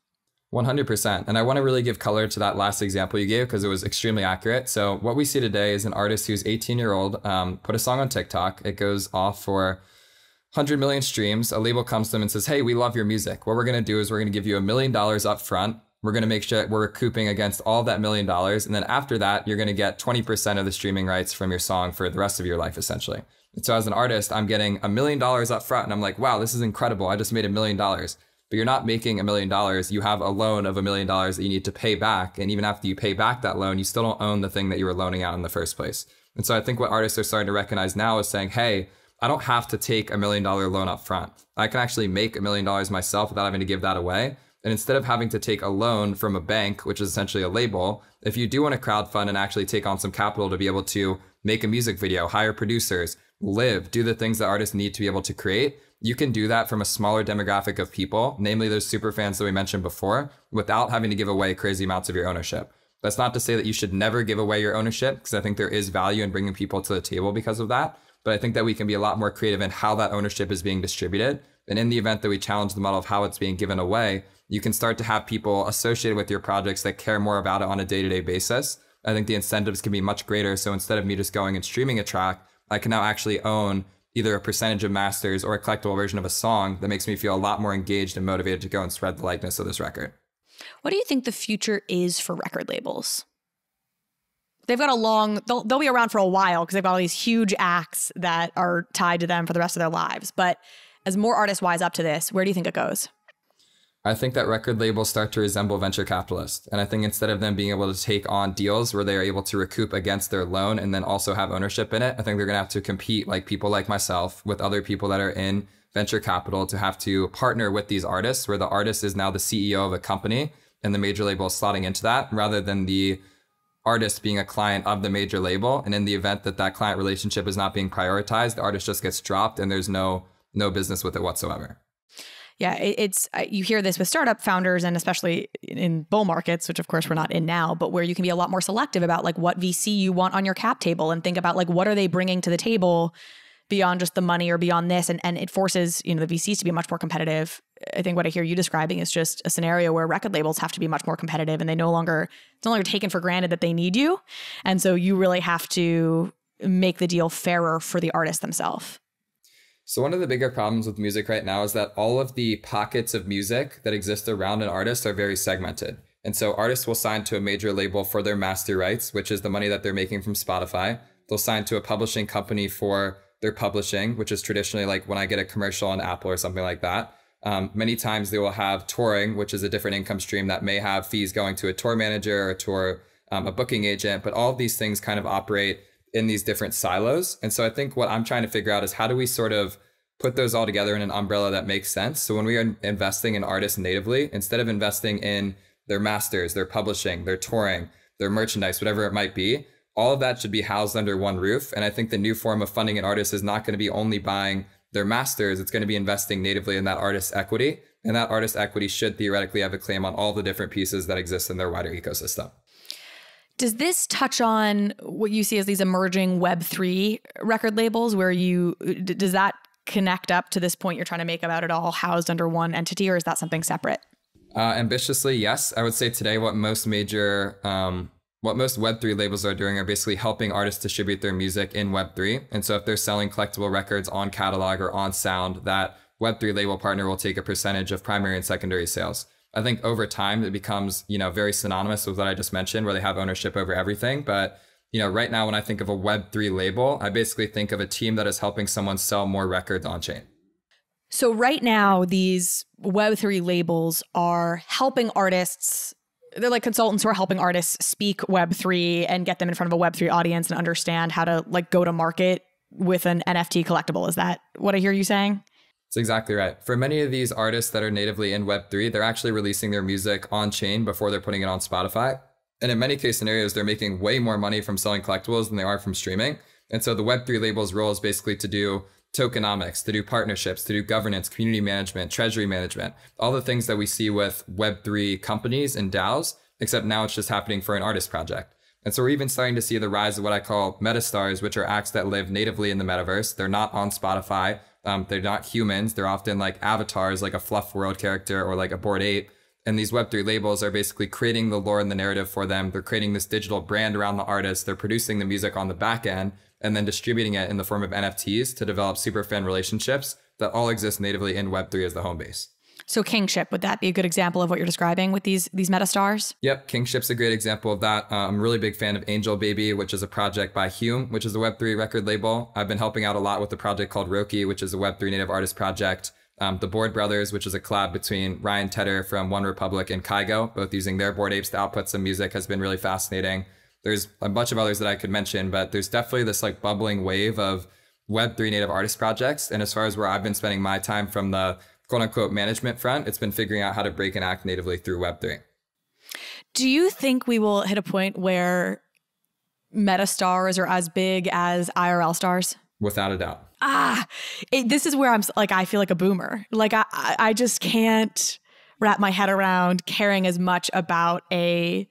100%. And I want to really give color to that last example you gave because it was extremely accurate. So what we see today is an artist who's 18-year-old, put a song on TikTok. It goes off for 100 million streams. A label comes to them and says, hey, we love your music. What we're going to do is we're going to give you $1 million up front. We're going to make sure we're recouping against all of that $1 million. And then after that, you're going to get 20% of the streaming rights from your song for the rest of your life, essentially. And so as an artist, I'm getting $1 million up front. And I'm like, wow, this is incredible. I just made $1 million. But you're not making $1 million. You have a loan of $1 million that you need to pay back. And even after you pay back that loan, you still don't own the thing that you were loaning out in the first place. And so I think what artists are starting to recognize now is saying, hey, I don't have to take $1 million loan up front. I can actually make $1 million myself without having to give that away. And instead of having to take a loan from a bank, which is essentially a label, if you do want to crowdfund and actually take on some capital to be able to make a music video, hire producers, live, do the things that artists need to be able to create, you can do that from a smaller demographic of people, namely those super fans that we mentioned before, without having to give away crazy amounts of your ownership. That's not to say that you should never give away your ownership, because I think there is value in bringing people to the table because of that. But I think that we can be a lot more creative in how that ownership is being distributed. And in the event that we challenge the model of how it's being given away, you can start to have people associated with your projects that care more about it on a day-to-day basis. I think the incentives can be much greater. So instead of me just going and streaming a track, I can now actually own either a percentage of masters or a collectible version of a song that makes me feel a lot more engaged and motivated to go and spread the likeness of this record. What do you think the future is for record labels? They've got they'll be around for a while because they've got all these huge acts that are tied to them for the rest of their lives. But as more artists wise up to this, where do you think it goes? I think that record labels start to resemble venture capitalists. And I think instead of them being able to take on deals where they are able to recoup against their loan and then also have ownership in it, I think they're going to have to compete like people like myself with other people that are in venture capital to have to partner with these artists, where the artist is now the CEO of a company and the major label is slotting into that rather than the artist being a client of the major label. And in the event that that client relationship is not being prioritized, the artist just gets dropped and there's no business with it whatsoever. Yeah, it's you hear this with startup founders, and especially in bull markets, which of course we're not in now, but where you can be a lot more selective about like what VC you want on your cap table and think about like what are they bringing to the table beyond just the money or beyond this, and it forces the VCs to be much more competitive. I think what I hear you describing is just a scenario where record labels have to be much more competitive, and it's no longer taken for granted that they need you, and so you really have to make the deal fairer for the artists themselves. So one of the bigger problems with music right now is that all of the pockets of music that exist around an artist are very segmented. And so artists will sign to a major label for their master rights, which is the money that they're making from Spotify. They'll sign to a publishing company for their publishing, which is traditionally like when I get a commercial on Apple or something like that. Many times they will have touring, which is a different income stream that may have fees going to a tour manager or a booking agent. But all of these things kind of operate in these different silos. And so I think what I'm trying to figure out is how do we sort of put those all together in an umbrella that makes sense. So when we are investing in artists natively, instead of investing in their masters, their publishing, their touring, their merchandise, whatever it might be, all of that should be housed under one roof. And I think the new form of funding an artist is not going to be only buying their masters. It's going to be investing natively in that artist's equity. And that artist's equity should theoretically have a claim on all the different pieces that exist in their wider ecosystem. Does this touch on what you see as these emerging Web3 record labels where does that connect up to this point you're trying to make about it all housed under one entity, or is that something separate? Ambitiously, yes. I would say today what most Web3 labels are doing are basically helping artists distribute their music in Web3. And so if they're selling collectible records on catalog or on sound, that Web3 label partner will take a percentage of primary and secondary sales. I think over time it becomes, very synonymous with what I just mentioned, where they have ownership over everything. But, right now when I think of a Web3 label, I basically think of a team that is helping someone sell more records on chain. So right now, these Web3 labels are helping artists. They're like consultants who are helping artists speak Web3 and get them in front of a Web3 audience and understand how to go to market with an NFT collectible. Is that what I hear you saying? That's exactly right. For many of these artists that are natively in Web3, they're actually releasing their music on chain before they're putting it on Spotify. And in many case scenarios, they're making way more money from selling collectibles than they are from streaming. And so the Web3 label's role is basically to do tokenomics, to do partnerships, to do governance, community management, treasury management, all the things that we see with Web3 companies and DAOs, except now it's just happening for an artist project. And so we're even starting to see the rise of what I call metastars, which are acts that live natively in the metaverse. They're not on Spotify. They're not humans. They're often like avatars, like a Fluff World character or like a Bored Ape. And these Web3 labels are basically creating the lore and the narrative for them. They're creating this digital brand around the artist. They're producing the music on the back end and then distributing it in the form of NFTs to develop super fan relationships that all exist natively in Web3 as the home base. So Kingship, would that be a good example of what you're describing with these meta stars? Yep, Kingship's a great example of that. I'm a really big fan of Angel Baby, which is a project by Hume, which is a Web3 record label. I've been helping out a lot with a project called Roki, which is a Web3 native artist project. The Board Brothers, which is a collab between Ryan Tedder from One Republic and Kygo, both using their Bored Apes to output some music, has been really fascinating. There's a bunch of others that I could mention, but there's definitely this like bubbling wave of Web3 native artist projects. And as far as where I've been spending my time from the quote unquote management front, it's been figuring out how to break and act natively through Web3. Do you think we will hit a point where meta stars are as big as IRL stars? Without a doubt. This is where I'm like, I feel like a boomer. Like I just can't wrap my head around caring as much about a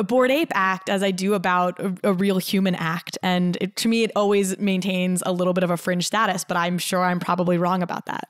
Bored Ape act as I do about a real human act. And to me, it always maintains a little bit of a fringe status, but I'm sure I'm probably wrong about that.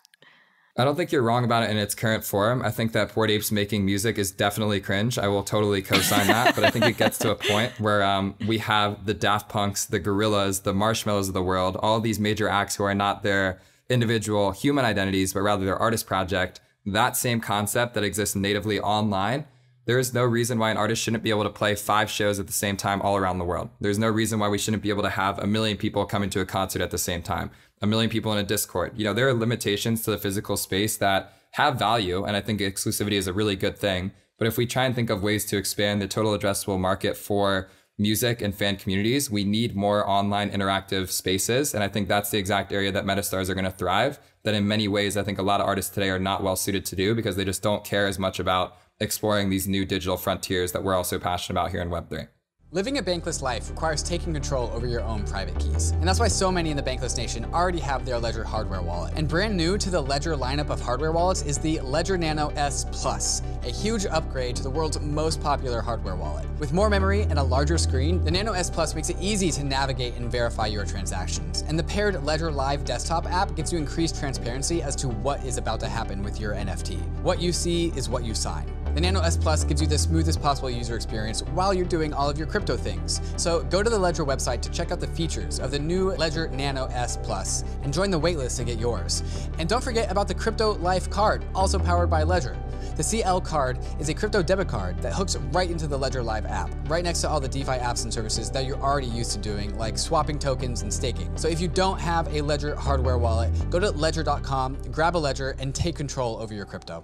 I don't think you're wrong about it in its current form. I think that Bored Apes making music is definitely cringe. I will totally co-sign that. But I think it gets to a point where we have the Daft Punks, the Gorillaz, the Marshmallows of the world, all these major acts who are not their individual human identities, but rather their artist project. That same concept that exists natively online. There is no reason why an artist shouldn't be able to play 5 shows at the same time all around the world. There's no reason why we shouldn't be able to have 1 million people coming to a concert at the same time, 1 million people in a Discord. You know, there are limitations to the physical space that have value, and I think exclusivity is a really good thing. But if we try and think of ways to expand the total addressable market for music and fan communities, we need more online interactive spaces. And I think that's the exact area that metastars are going to thrive, that in many ways, I think a lot of artists today are not well suited to do because they just don't care as much about exploring these new digital frontiers that we're also passionate about here in Web3. Living a bankless life requires taking control over your own private keys. And that's why so many in the Bankless Nation already have their Ledger hardware wallet. And brand new to the Ledger lineup of hardware wallets is the Ledger Nano S Plus, a huge upgrade to the world's most popular hardware wallet. With more memory and a larger screen, the Nano S Plus makes it easy to navigate and verify your transactions. And the paired Ledger Live desktop app gives you increased transparency as to what is about to happen with your NFT. What you see is what you sign. The Nano S Plus gives you the smoothest possible user experience while you're doing all of your crypto things. So go to the Ledger website to check out the features of the new Ledger Nano S Plus and join the waitlist to get yours. And don't forget about the Crypto Life card, also powered by Ledger. The CL card is a crypto debit card that hooks right into the Ledger Live app, right next to all the DeFi apps and services that you're already used to doing, like swapping tokens and staking. So if you don't have a Ledger hardware wallet, go to ledger.com, grab a Ledger, and take control over your crypto.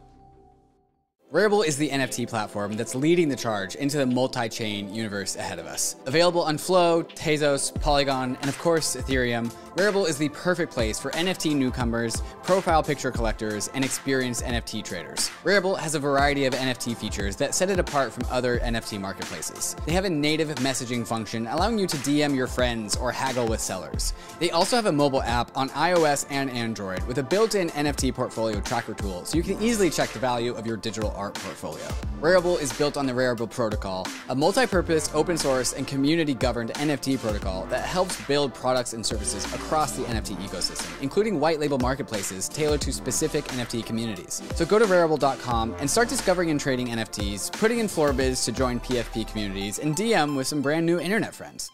RARIBLE is the NFT platform that's leading the charge into the multi-chain universe ahead of us. Available on Flow, Tezos, Polygon, and of course Ethereum, RARIBLE is the perfect place for NFT newcomers, profile picture collectors, and experienced NFT traders. RARIBLE has a variety of NFT features that set it apart from other NFT marketplaces. They have a native messaging function allowing you to DM your friends or haggle with sellers. They also have a mobile app on iOS and Android with a built-in NFT portfolio tracker tool, so you can easily check the value of your digital art portfolio. RARIBLE is built on the RARIBLE protocol, a multi-purpose, open source, and community-governed NFT protocol that helps build products and services across the NFT ecosystem, including white label marketplaces tailored to specific NFT communities. So go to rarible.com and start discovering and trading NFTs, putting in floor bids to join PFP communities, and DM with some brand new internet friends.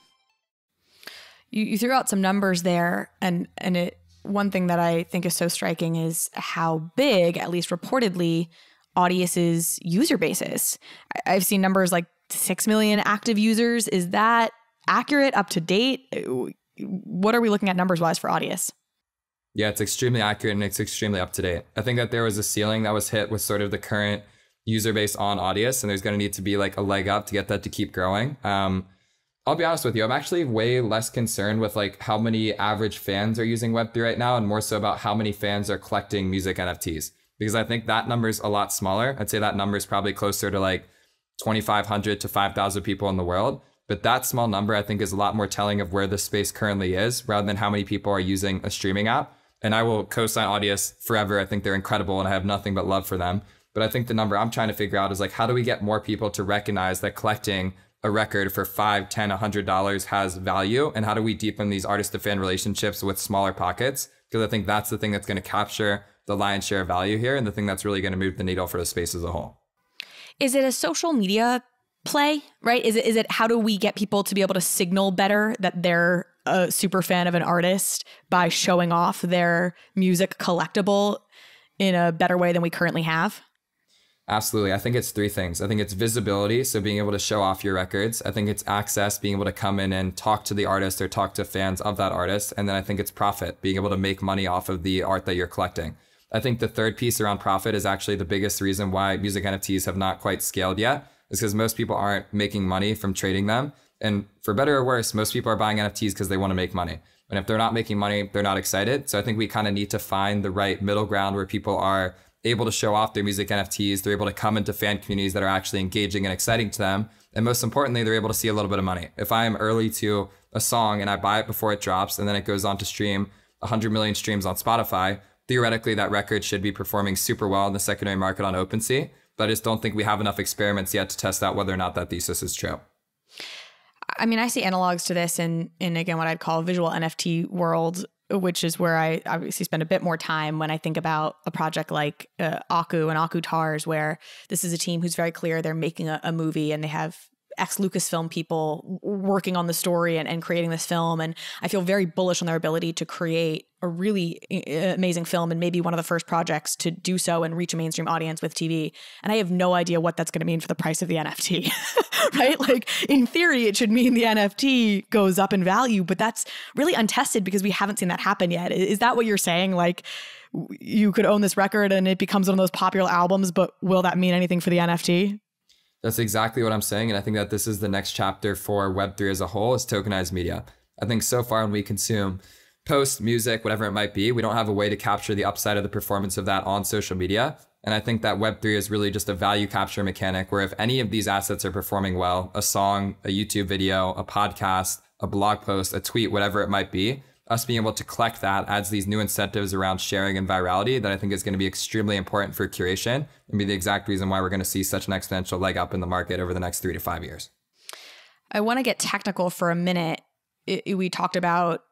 You threw out some numbers there, and one thing that I think is so striking is how big, at least reportedly, Audius's user base is. I've seen numbers like 6 million active users. Is that accurate, up to date? What are we looking at numbers-wise for Audius? Yeah, it's extremely accurate and it's extremely up to date. I think that there was a ceiling that was hit with sort of the current user base on Audius, and there's going to need to be like a leg up to get that to keep growing. I'll be honest with you, I'm actually way less concerned with like how many average fans are using Web3 right now, and more so about how many fans are collecting music NFTs. Because I think that number's a lot smaller. I'd say that number is probably closer to like 2,500 to 5,000 people in the world. But that small number, I think, is a lot more telling of where the space currently is, rather than how many people are using a streaming app. And I will co-sign Audius forever. I think they're incredible and I have nothing but love for them. But I think the number I'm trying to figure out is like, how do we get more people to recognize that collecting a record for $5, $10, $100 has value? And how do we deepen these artist to fan relationships with smaller pockets? Because I think that's the thing that's going to capture the lion's share of value here and the thing that's really going to move the needle for the space as a whole. Is it a social media play, right? Is it how do we get people to be able to signal better that they're a super fan of an artist by showing off their music collectible in a better way than we currently have? Absolutely. I think it's three things. I think it's visibility, so being able to show off your records. I think it's access, being able to come in and talk to the artist or talk to fans of that artist. And then I think it's profit, being able to make money off of the art that you're collecting. I think the third piece around profit is actually the biggest reason why music NFTs have not quite scaled yet, is because most people aren't making money from trading them. And for better or worse, most people are buying NFTs because they want to make money. And if they're not making money, they're not excited. So I think we kind of need to find the right middle ground where people are able to show off their music NFTs. They're able to come into fan communities that are actually engaging and exciting to them. And most importantly, they're able to see a little bit of money. If I am early to a song and I buy it before it drops and then it goes on to stream 100 million streams on Spotify, theoretically that record should be performing super well in the secondary market on OpenSea. But I just don't think we have enough experiments yet to test out whether or not that thesis is true. I mean, I see analogs to this in again, what I'd call visual NFT world, which is where I obviously spend a bit more time when I think about a project like Aku and Aku Tars, where this is a team who's very clear they're making a movie and they have ex-Lucasfilm people working on the story and creating this film. And I feel very bullish on their ability to create a really amazing film and maybe one of the first projects to do so and reach a mainstream audience with TV. And I have no idea what that's going to mean for the price of the NFT, right? Like in theory, it should mean the NFT goes up in value, but that's really untested because we haven't seen that happen yet. Is that what you're saying? Like you could own this record and it becomes one of those popular albums, but will that mean anything for the NFT? That's exactly what I'm saying. And I think that this is the next chapter for Web3 as a whole, is tokenized media. I think so far when we consume post, music, whatever it might be, we don't have a way to capture the upside of the performance of that on social media. And I think that Web3 is really just a value capture mechanic where if any of these assets are performing well, a song, a YouTube video, a podcast, a blog post, a tweet, whatever it might be, us being able to collect that adds these new incentives around sharing and virality that I think is going to be extremely important for curation and be the exact reason why we're going to see such an exponential leg up in the market over the next 3 to 5 years. I want to get technical for a minute. We talked about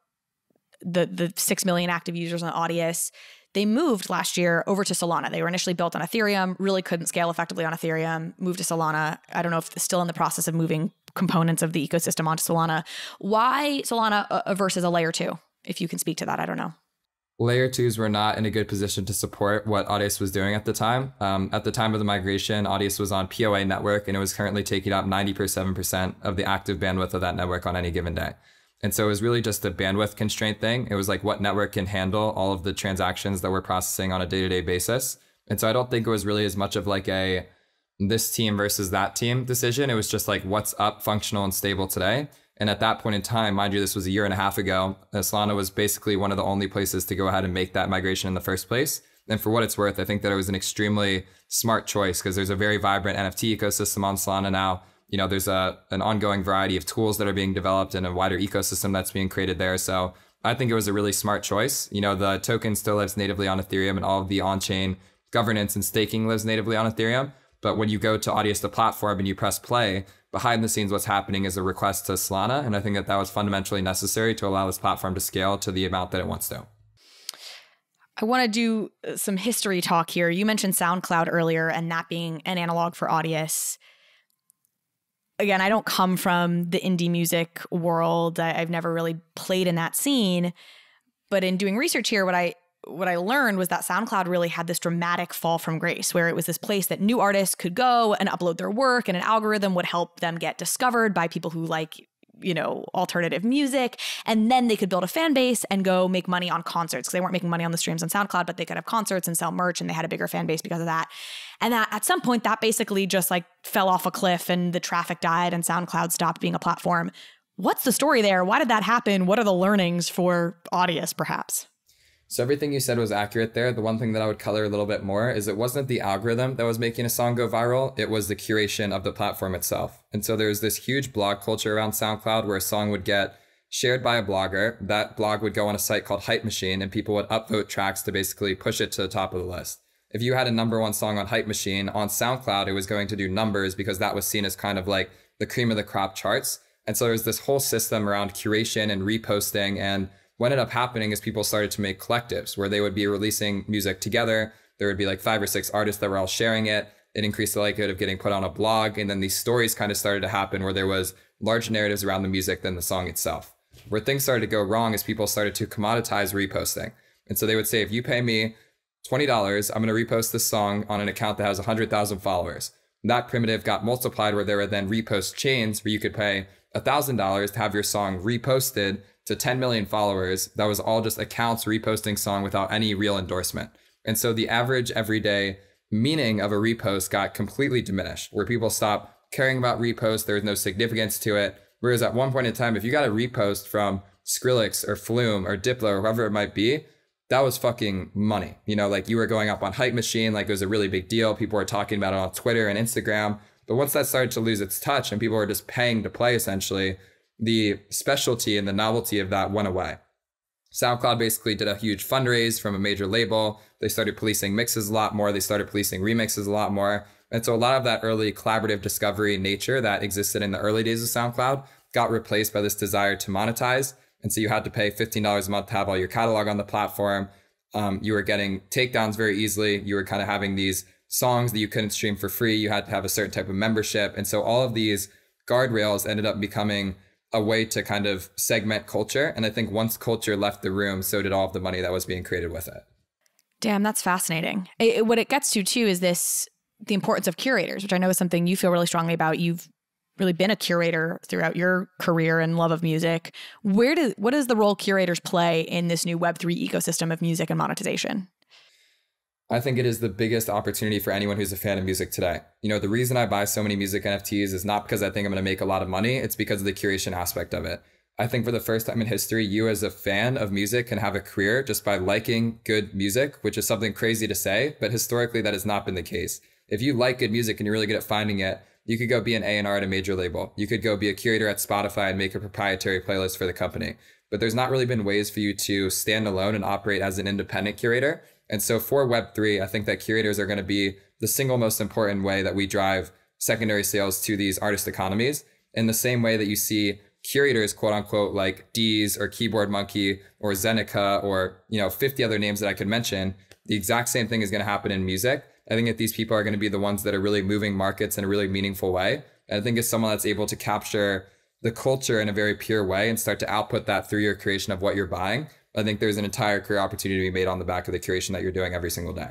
the 6 million active users on Audius. They moved last year over to Solana. They were initially built on Ethereum, really couldn't scale effectively on Ethereum, moved to Solana. I don't know if they're still in the process of moving components of the ecosystem onto Solana. Why Solana versus a layer 2? If you can speak to that, I don't know. Layer 2s were not in a good position to support what Audius was doing at the time. At the time of the migration, Audius was on POA network and it was currently taking up 90% of the active bandwidth of that network on any given day. And so it was really just a bandwidth constraint thing. It was like what network can handle all of the transactions that we're processing on a day-to-day basis. And so I don't think it was really as much of like a this team versus that team decision. It was just like what's up, functional and stable today. And at that point in time, mind you, this was a year and a half ago, Solana was basically one of the only places to go ahead and make that migration in the first place. And for what it's worth, I think that it was an extremely smart choice because there's a very vibrant NFT ecosystem on Solana now. You know, there's an ongoing variety of tools that are being developed and a wider ecosystem that's being created there. So I think it was a really smart choice. You know, the token still lives natively on Ethereum and all of the on-chain governance and staking lives natively on Ethereum. But when you go to Audius, the platform, and you press play, behind the scenes, what's happening is a request to Solana. And I think that that was fundamentally necessary to allow this platform to scale to the amount that it wants to. I want to do some history talk here. You mentioned SoundCloud earlier and that being an analog for Audius. Again, I don't come from the indie music world. I've never really played in that scene. But in doing research here, what I learned was that SoundCloud really had this dramatic fall from grace, where it was this place that new artists could go and upload their work, and an algorithm would help them get discovered by people who like, you know, alternative music. And then they could build a fan base and go make money on concerts, because they weren't making money on the streams on SoundCloud, but they could have concerts and sell merch, and they had a bigger fan base because of that. And that at some point that basically just like fell off a cliff and the traffic died and SoundCloud stopped being a platform. What's the story there? Why did that happen? What are the learnings for Audius, perhaps? So everything you said was accurate there. The one thing that I would color a little bit more is it wasn't the algorithm that was making a song go viral. It was the curation of the platform itself. And so there's this huge blog culture around SoundCloud where a song would get shared by a blogger. That blog would go on a site called Hype Machine and people would upvote tracks to basically push it to the top of the list. If you had a #1 song on Hype Machine on SoundCloud, it was going to do numbers because that was seen as kind of like the cream of the crop charts. And so there's this whole system around curation and reposting and what ended up happening is people started to make collectives where they would be releasing music together. There would be like 5 or 6 artists that were all sharing it. It increased the likelihood of getting put on a blog. And then these stories kind of started to happen where there was large narratives around the music than the song itself. Where things started to go wrong is people started to commoditize reposting. And so they would say, if you pay me $20, I'm going to repost this song on an account that has 100,000 followers. That primitive got multiplied where there were then repost chains where you could pay $1,000 to have your song reposted to 10 million followers. That was all just accounts reposting song without any real endorsement. And so the average everyday meaning of a repost got completely diminished, where people stopped caring about reposts. There was no significance to it. Whereas at one point in time, if you got a repost from Skrillex or Flume or Diplo or whoever it might be, that was fucking money. You know, like you were going up on Hype Machine, like it was a really big deal. People were talking about it on Twitter and Instagram. But once that started to lose its touch and people were just paying to play, essentially, the specialty and the novelty of that went away. SoundCloud basically did a huge fundraise from a major label. They started policing mixes a lot more. They started policing remixes a lot more. And so a lot of that early collaborative discovery nature that existed in the early days of SoundCloud got replaced by this desire to monetize. And so you had to pay $15 a month to have all your catalog on the platform. You were getting takedowns very easily. You were kind of having these songs that you couldn't stream for free. You had to have a certain type of membership. And so all of these guardrails ended up becoming a way to kind of segment culture. And I think once culture left the room, so did all of the money that was being created with it. Damn, that's fascinating. What it gets to too is the importance of curators, which I know is something you feel really strongly about. You've really been a curator throughout your career and love of music. What does the role curators play in this new Web3 ecosystem of music and monetization? I think it is the biggest opportunity for anyone who's a fan of music today. You know, the reason I buy so many music NFTs is not because I think I'm going to make a lot of money. It's because of the curation aspect of it. I think for the first time in history, you as a fan of music can have a career just by liking good music, which is something crazy to say, but historically that has not been the case. If you like good music and you're really good at finding it, you could go be an A&R at a major label. You could go be a curator at Spotify and make a proprietary playlist for the company. But there's not really been ways for you to stand alone and operate as an independent curator. And so for Web3, I think that curators are going to be the single most important way that we drive secondary sales to these artist economies, in the same way that you see curators, quote unquote, like D's or Keyboard Monkey or Zeneca or, 50 other names that I could mention. The exact same thing is going to happen in music. I think that these people are going to be the ones that are really moving markets in a really meaningful way. And I think as someone that's able to capture the culture in a very pure way and start to output that through your creation of what you're buying, I think there's an entire career opportunity to be made on the back of the curation that you're doing every single day.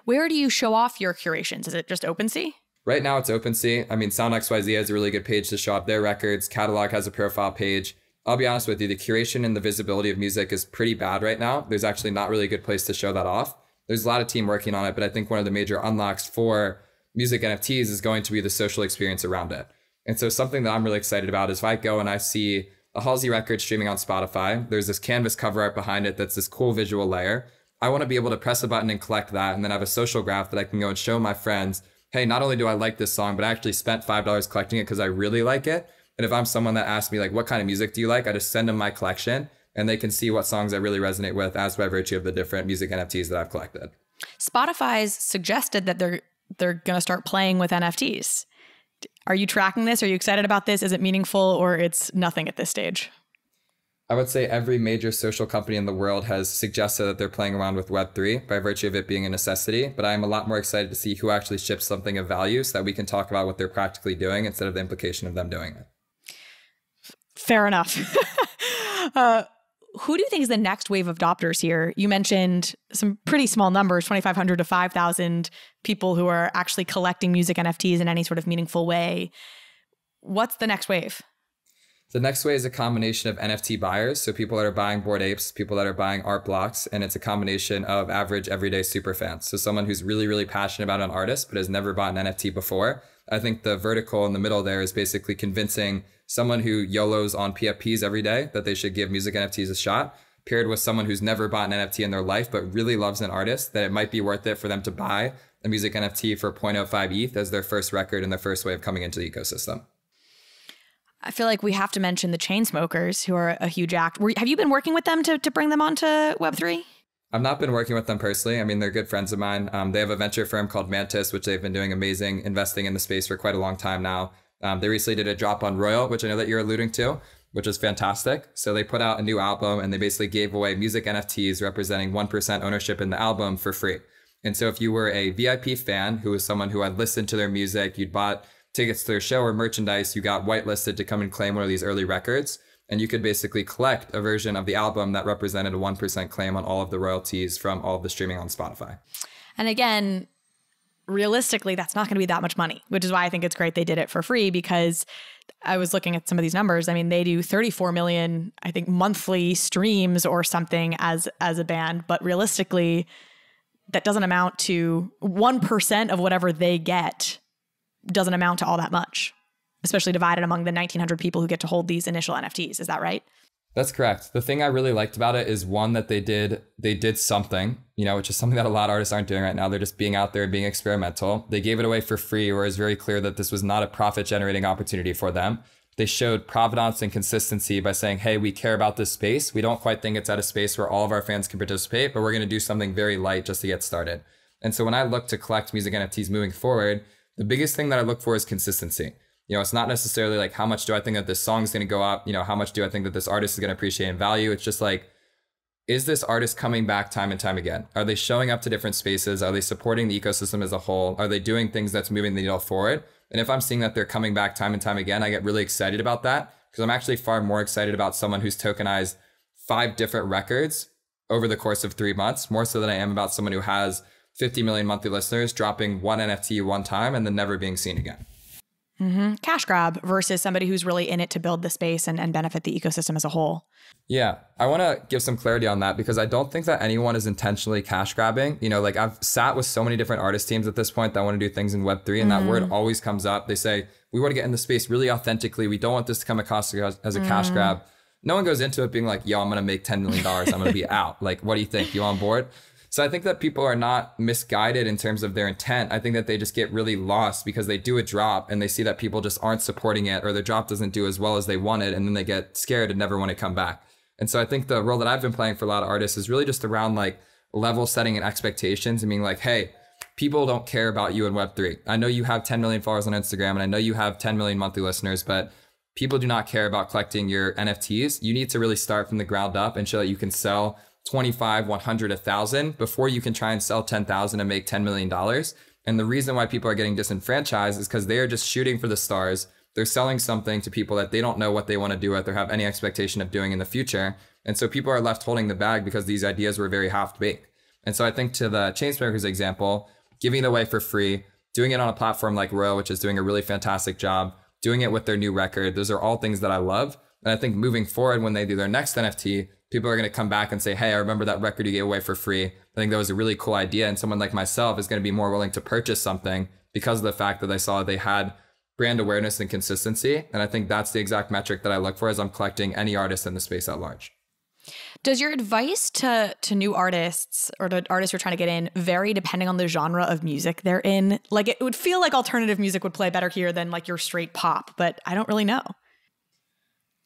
Where do you show off your curations? Is it just OpenSea? Right now it's OpenSea. I mean, SoundXYZ has a really good page to show off their records. Catalog has a profile page. I'll be honest with you, the curation and the visibility of music is pretty bad right now. There's actually not really a good place to show that off. There's a lot of team working on it, but I think one of the major unlocks for music NFTs is going to be the social experience around it. And so something that I'm really excited about is if I go and I see a Halsey record streaming on Spotify, there's this canvas cover art behind it that's this cool visual layer. I want to be able to press a button and collect that and then have a social graph that I can go and show my friends, hey, not only do I like this song, but I actually spent $5 collecting it because I really like it. And if I'm someone that asks me, like, what kind of music do you like? I just send them my collection and they can see what songs I really resonate with as by virtue of the different music NFTs that I've collected. Spotify's suggested that they're going to start playing with NFTs. Are you tracking this? Are you excited about this? Is it meaningful or it's nothing at this stage? I would say every major social company in the world has suggested that they're playing around with Web3 by virtue of it being a necessity. But I'm a lot more excited to see who actually ships something of value so that we can talk about what they're practically doing instead of the implication of them doing it. Fair enough. Who do you think is the next wave of adopters here? You mentioned some pretty small numbers, 2,500 to 5,000 people who are actually collecting music NFTs in any sort of meaningful way. What's the next wave? The next wave is a combination of NFT buyers. So people that are buying Bored Apes, people that are buying art blocks, and it's a combination of average everyday super fans. So someone who's really, really passionate about an artist, but has never bought an NFT before. I think the vertical in the middle there is basically convincing someone who YOLOs on PFPs every day that they should give music NFTs a shot, paired with someone who's never bought an NFT in their life, but really loves an artist, that it might be worth it for them to buy a music NFT for 0.05 ETH as their first record and their first way of coming into the ecosystem. I feel like we have to mention the Chainsmokers, who are a huge act. Have you been working with them to bring them onto Web3? I've not been working with them personally. I mean, they're good friends of mine. They have a venture firm called Mantis, which they've been doing amazing investing in the space for quite a long time now. They recently did a drop on Royal, which I know that you're alluding to. which is fantastic. So they put out a new album and they basically gave away music NFTs representing 1% ownership in the album for free. And so if you were a VIP fan who was someone who had listened to their music, you'd bought tickets to their show or merchandise, you got whitelisted to come and claim one of these early records. And you could basically collect a version of the album that represented a 1% claim on all of the royalties from all of the streaming on Spotify. And again, realistically, that's not going to be that much money, which is why I think it's great they did it for free, because I was looking at some of these numbers. I mean, they do 34 million, I think, monthly streams or something as a band. But realistically, that doesn't amount to 1% of whatever they get doesn't amount to all that much, especially divided among the 1,900 people who get to hold these initial NFTs. Is that right? That's correct. The thing I really liked about it is, one, that they did something, which is something that a lot of artists aren't doing right now. They're just being out there and being experimental. They gave it away for free, where it's very clear that this was not a profit generating opportunity for them. They showed provenance and consistency by saying, hey, we care about this space. We don't quite think it's at a space where all of our fans can participate, but we're going to do something very light just to get started. And so when I look to collect music NFTs moving forward, the biggest thing that I look for is consistency. It's not necessarily like, how much do I think that this song is going to go up? How much do I think that this artist is going to appreciate and value? It's just like, is this artist coming back time and time again? Are they showing up to different spaces? Are they supporting the ecosystem as a whole? Are they doing things that's moving the needle forward? And if I'm seeing that they're coming back time and time again, I get really excited about that, because I'm actually far more excited about someone who's tokenized 5 different records over the course of 3 months, more so than I am about someone who has 50 million monthly listeners dropping one NFT one time and then never being seen again. Mm-hmm. Cash grab versus somebody who's really in it to build the space and benefit the ecosystem as a whole. Yeah, I want to give some clarity on that, because I don't think that anyone is intentionally cash grabbing. Like, I've sat with so many different artist teams at this point that want to do things in Web3, and that word always comes up. They say, we want to get in the space really authentically. We don't want this to come across as a cash grab. No one goes into it being like, yo, I'm going to make $10 million. I'm going to be out. Like, what do you think? You on board? So I think that people are not misguided in terms of their intent. I think that they just get really lost because they do a drop and they see that people just aren't supporting it, or their drop doesn't do as well as they wanted, and then they get scared and never want to come back. And so I think the role that I've been playing for a lot of artists is really just around like level setting and expectations, and being like, hey, people don't care about you in Web3. I know you have 10 million followers on Instagram, and I know you have 10 million monthly listeners, but people do not care about collecting your NFTs. You need to really start from the ground up and show that you can sell 25, 100, 1,000 before you can try and sell 10,000 and make $10 million. And the reason why people are getting disenfranchised is because they are just shooting for the stars. They're selling something to people that they don't know what they want to do with or have any expectation of doing in the future. And so people are left holding the bag because these ideas were very half-baked. And so I think, to the Chainsmokers example, giving it away for free, doing it on a platform like Ro, which is doing a really fantastic job, doing it with their new record, those are all things that I love. And I think moving forward, when they do their next NFT, people are going to come back and say, hey, I remember that record you gave away for free. I think that was a really cool idea. And someone like myself is going to be more willing to purchase something because of the fact that I saw they had brand awareness and consistency. And I think that's the exact metric that I look for as I'm collecting any artist in the space at large. Does your advice to new artists or to artists you're trying to get in vary depending on the genre of music they're in? Like, it would feel like alternative music would play better here than like your straight pop, but I don't really know.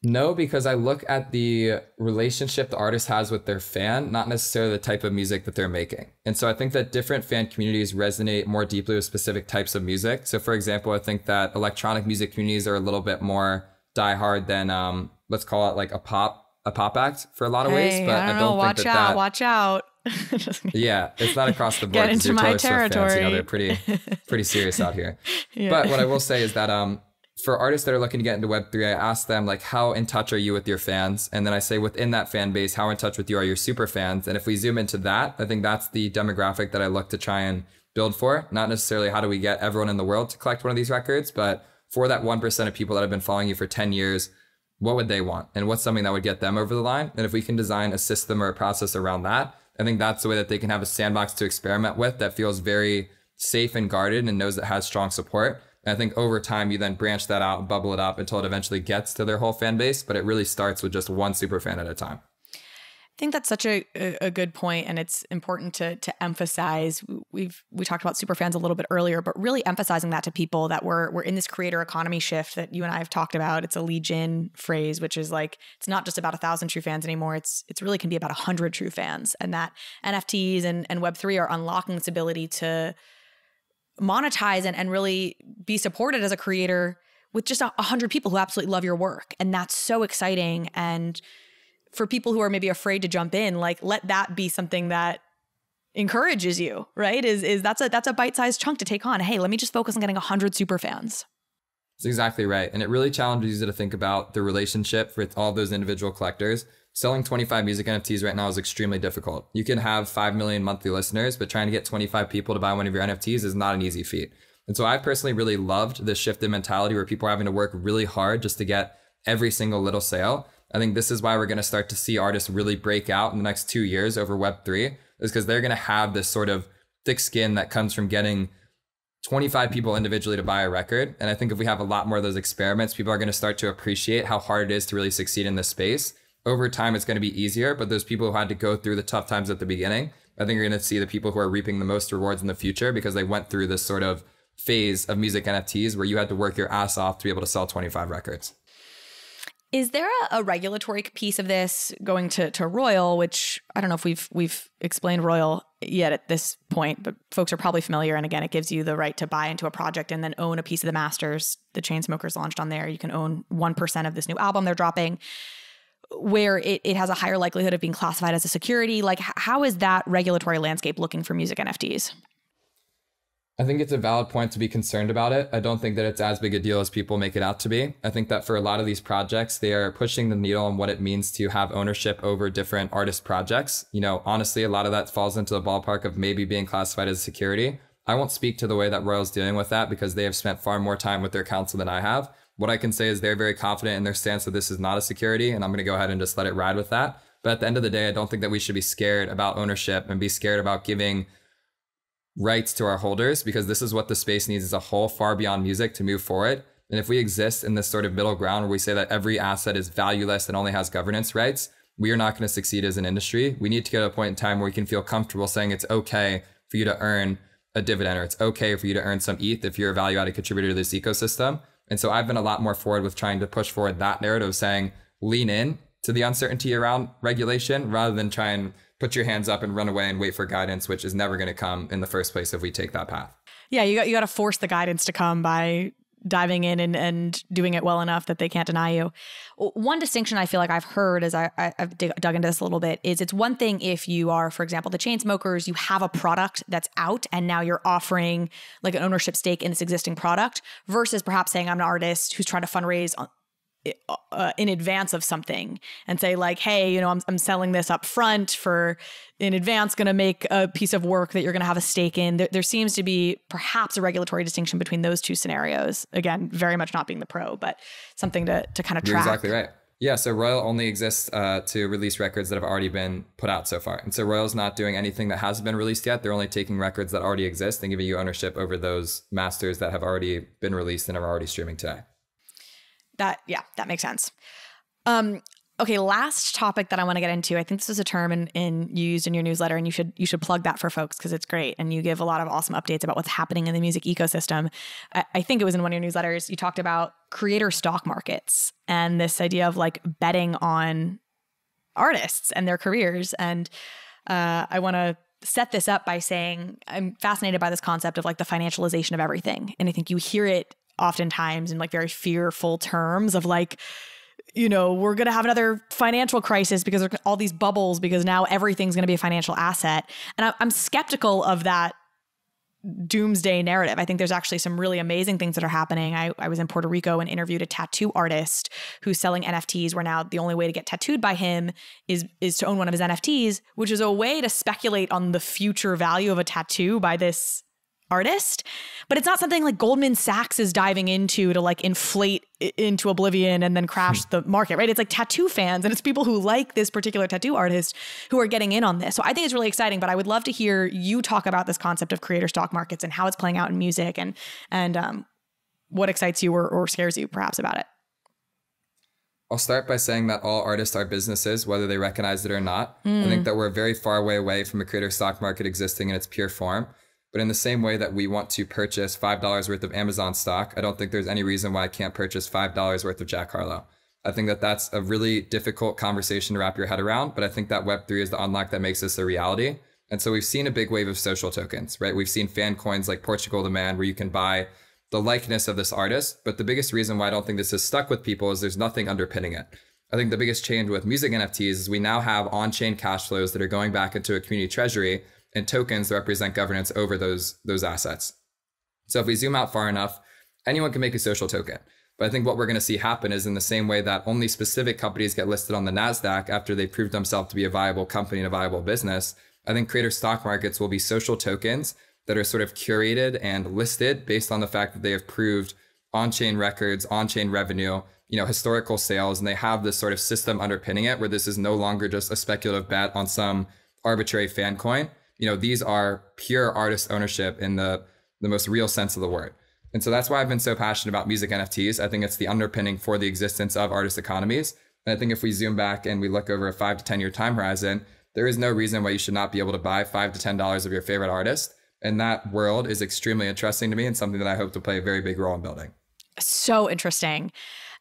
No, because I look at the relationship the artist has with their fan, not necessarily the type of music that they're making. And so I think that different fan communities resonate more deeply with specific types of music. So for example, I think that electronic music communities are a little bit more diehard than, let's call it like a pop act for a lot of ways. But I don't think that watch out. Yeah, it's not across the board. Get into my territory. Fans, they're pretty serious out here. Yeah. But what I will say is that, for artists that are looking to get into Web3, I ask them, like, how in touch are you with your fans? And then I say, within that fan base, how in touch with you are your super fans? And if we zoom into that, I think that's the demographic that I look to try and build for. Not necessarily how do we get everyone in the world to collect one of these records, but for that 1% of people that have been following you for 10 years, what would they want? And what's something that would get them over the line? And if we can design a system or a process around that, I think that's the way that they can have a sandbox to experiment with that feels very safe and guarded and knows it has strong support. And I think over time, you then branch that out and bubble it up until it eventually gets to their whole fan base. But it really starts with just one super fan at a time. I think that's such a good point, and it's important to emphasize. We talked about super fans a little bit earlier, but really emphasizing that to people that we're in this creator economy shift that you and I have talked about. It's a legion phrase, which is like, it's not just about 1,000 true fans anymore. It's really can be about 100 true fans, and that NFTs and Web3 are unlocking this ability to monetize and really be supported as a creator with just 100 people who absolutely love your work. And that's so exciting. And for people who are maybe afraid to jump in, like, let that be something that encourages you, right? That's a bite-sized chunk to take on. Hey, let me just focus on getting 100 super fans. That's exactly right. And it really challenges you to think about the relationship with all those individual collectors. Selling 25 music NFTs right now is extremely difficult. You can have 5 million monthly listeners, but trying to get 25 people to buy one of your NFTs is not an easy feat. And so I personally really loved this shift in mentality where people are having to work really hard just to get every single little sale. I think this is why we're going to start to see artists really break out in the next 2 years over Web3, is because they're going to have this sort of thick skin that comes from getting 25 people individually to buy a record. And I think if we have a lot more of those experiments, people are going to start to appreciate how hard it is to really succeed in this space. Over time, it's going to be easier, but those people who had to go through the tough times at the beginning, I think you're going to see the people who are reaping the most rewards in the future because they went through this sort of phase of music NFTs where you had to work your ass off to be able to sell 25 records. Is there a regulatory piece of this going to Royal, which I don't know if we've explained Royal yet at this point, but folks are probably familiar. And again, it gives you the right to buy into a project and then own a piece of the masters. The Chainsmokers launched on there. You can own 1% of this new album they're dropping, where it has a higher likelihood of being classified as a security. Like, how is that regulatory landscape looking for music NFTs? I think it's a valid point to be concerned about it. I don't think that it's as big a deal as people make it out to be. I think that for a lot of these projects, they are pushing the needle on what it means to have ownership over different artist projects. You know, honestly, a lot of that falls into the ballpark of maybe being classified as security. I won't speak to the way that Royal's dealing with that because they have spent far more time with their counsel than I have. What I can say is they're very confident in their stance that this is not a security, and I'm going to go ahead and just let it ride with that. But at the end of the day, I don't think that we should be scared about ownership and be scared about giving rights to our holders, because this is what the space needs as a whole, far beyond music, to move forward. And if we exist in this sort of middle ground where we say that every asset is valueless and only has governance rights, we are not going to succeed as an industry. We need to get to a point in time where we can feel comfortable saying it's okay for you to earn a dividend, or it's okay for you to earn some ETH if you're a value-added contributor to this ecosystem. And so I've been a lot more forward with trying to push forward that narrative, saying lean in to the uncertainty around regulation rather than try and put your hands up and run away and wait for guidance, which is never going to come in the first place if we take that path. Yeah, you got to force the guidance to come by diving in and doing it well enough that they can't deny you. One distinction I feel like I've heard as I've dug into this a little bit is it's one thing if you are, for example, the Chainsmokers, you have a product that's out and now you're offering like an ownership stake in this existing product versus perhaps saying I'm an artist who's trying to fundraise in advance of something and say like, hey, you know, I'm selling this up front for in advance, going to make a piece of work that you're going to have a stake in. There seems to be perhaps a regulatory distinction between those two scenarios. Again, very much not being the pro, but something to kind of track. You're exactly right. Yeah, so Royal only exists to release records that have already been put out so far. And so Royal's not doing anything that hasn't been released yet. They're only taking records that already exist and giving you ownership over those masters that have already been released and are already streaming today. That makes sense. Okay, last topic that I want to get into. I think this is a term you used in your newsletter, and you should plug that for folks because it's great, and you give a lot of awesome updates about what's happening in the music ecosystem. I think it was in one of your newsletters you talked about creator stock markets and this idea of like betting on artists and their careers. And I want to set this up by saying I'm fascinated by this concept of like the financialization of everything, and I think you hear it oftentimes in like very fearful terms of like, you know, we're going to have another financial crisis because there's all these bubbles because now everything's going to be a financial asset. And I'm skeptical of that doomsday narrative. I think there's actually some really amazing things that are happening. I was in Puerto Rico and interviewed a tattoo artist who's selling NFTs where now the only way to get tattooed by him is to own one of his NFTs, which is a way to speculate on the future value of a tattoo by this artist. But it's not something like Goldman Sachs is diving into to like inflate into oblivion and then crash the market, right? It's like tattoo fans and it's people who like this particular tattoo artist who are getting in on this. So I think it's really exciting, but I would love to hear you talk about this concept of creator stock markets and how it's playing out in music and what excites you or scares you perhaps about it. I'll start by saying that all artists are businesses, whether they recognize it or not. I think that we're very far away from a creator stock market existing in its pure form. But in the same way that we want to purchase $5 worth of Amazon stock, I don't think there's any reason why I can't purchase $5 worth of Jack Harlow. I think that that's a really difficult conversation to wrap your head around, but I think that Web3 is the unlock that makes this a reality. And so we've seen a big wave of social tokens, right? We've seen fan coins like Portugal the Man, where you can buy the likeness of this artist. But the biggest reason why I don't think this is stuck with people is there's nothing underpinning it. I think the biggest change with music NFTs is we now have on-chain cash flows that are going back into a community treasury and tokens that represent governance over those assets. So if we zoom out far enough, anyone can make a social token. But I think what we're going to see happen is in the same way that only specific companies get listed on the NASDAQ after they prove themselves to be a viable company and a viable business, I think creator stock markets will be social tokens that are sort of curated and listed based on the fact that they have proved on-chain records, on-chain revenue, historical sales, and they have this sort of system underpinning it where this is no longer just a speculative bet on some arbitrary fan coin. These are pure artist ownership in the most real sense of the word. And so that's why I've been so passionate about music NFTs. I think it's the underpinning for the existence of artist economies. And I think if we zoom back and we look over a 5 to 10 year time horizon, there is no reason why you should not be able to buy $5 to $10 of your favorite artist. And that world is extremely interesting to me and something that I hope to play a very big role in building. So interesting.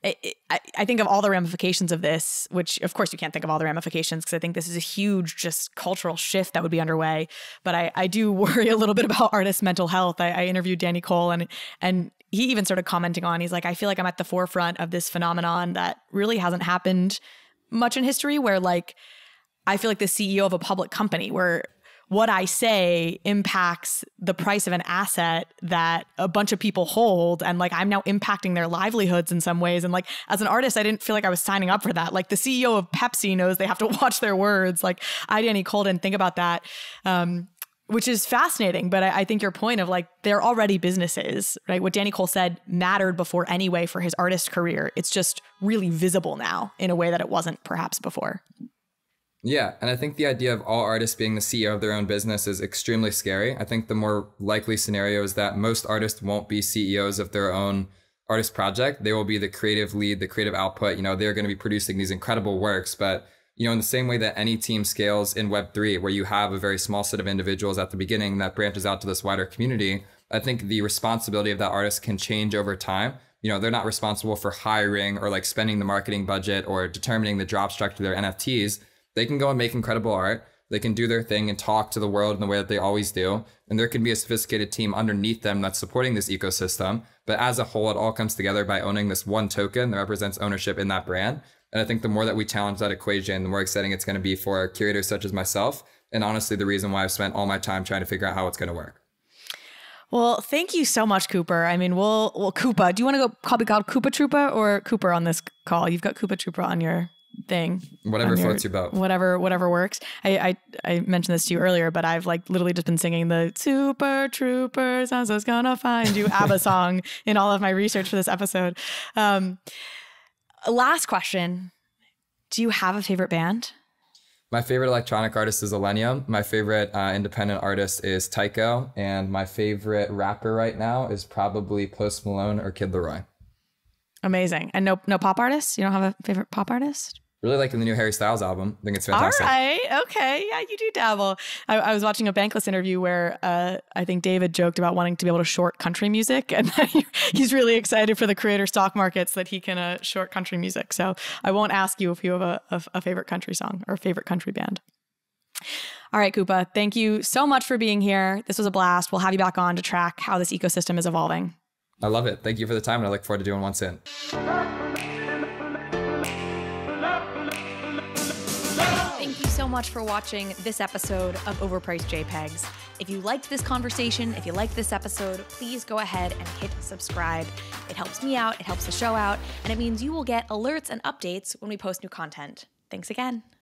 I think of all the ramifications of this, which of course you can't think of all the ramifications because I think this is a huge just cultural shift that would be underway. But I do worry a little bit about artists' mental health. I interviewed Danny Cole and he even started commenting on, he's like, I feel like I'm at the forefront of this phenomenon that really hasn't happened much in history where like, I feel like the CEO of a public company where what I say impacts the price of an asset that a bunch of people hold. And like, I'm now impacting their livelihoods in some ways. And like, as an artist, I didn't feel like I was signing up for that. Like the CEO of Pepsi knows they have to watch their words. Like Danny Cole didn't think about that, which is fascinating. But I think your point of like, they're already businesses, right? What Danny Cole said mattered before anyway for his artist career. It's just really visible now in a way that it wasn't perhaps before. Yeah, and I think the idea of all artists being the CEO of their own business is extremely scary. I think the more likely scenario is that most artists won't be CEOs of their own artist project. They will be the creative lead, the creative output. They're going to be producing these incredible works. But, in the same way that any team scales in Web3, where you have a very small set of individuals at the beginning that branches out to this wider community, I think the responsibility of that artist can change over time. They're not responsible for hiring or like spending the marketing budget or determining the drop structure of their NFTs. They can go and make incredible art. They can do their thing and talk to the world in the way that they always do. And there can be a sophisticated team underneath them that's supporting this ecosystem. But as a whole, it all comes together by owning this one token that represents ownership in that brand. And I think the more that we challenge that equation, the more exciting it's going to be for curators such as myself. And honestly, the reason why I've spent all my time trying to figure out how it's going to work. Well, thank you so much, Cooper. I mean, we'll Koopa. Do you want to go be called Coopahtroopa or Cooper on this call? You've got Coopahtroopa on your thing. Whatever floats your boat. Whatever works. I mentioned this to you earlier, but I've like literally just been singing the Super Troopers, I'm just gonna find you ABBA song in all of my research for this episode. Last question. Do you have a favorite band? My favorite electronic artist is Illenium. My favorite independent artist is Tycho. And my favorite rapper right now is probably Post Malone or Kid Laroi. Amazing. And no pop artists? You don't have a favorite pop artist? Really liking the new Harry Styles album. I think it's fantastic. All right. Okay. Yeah, you do dabble. I was watching a Bankless interview where I think David joked about wanting to be able to short country music. And he's really excited for the creator stock markets that he can short country music. So I won't ask you if you have a favorite country song or favorite country band. All right, Koopa. Thank you so much for being here. This was a blast. We'll have you back on to track how this ecosystem is evolving. I love it. Thank you for the time. And I look forward to doing one soon. Thank you so much for watching this episode of Overpriced JPEGs. If you liked this conversation, if you liked this episode, please go ahead and hit subscribe. It helps me out, it helps the show out, and it means you will get alerts and updates when we post new content. Thanks again.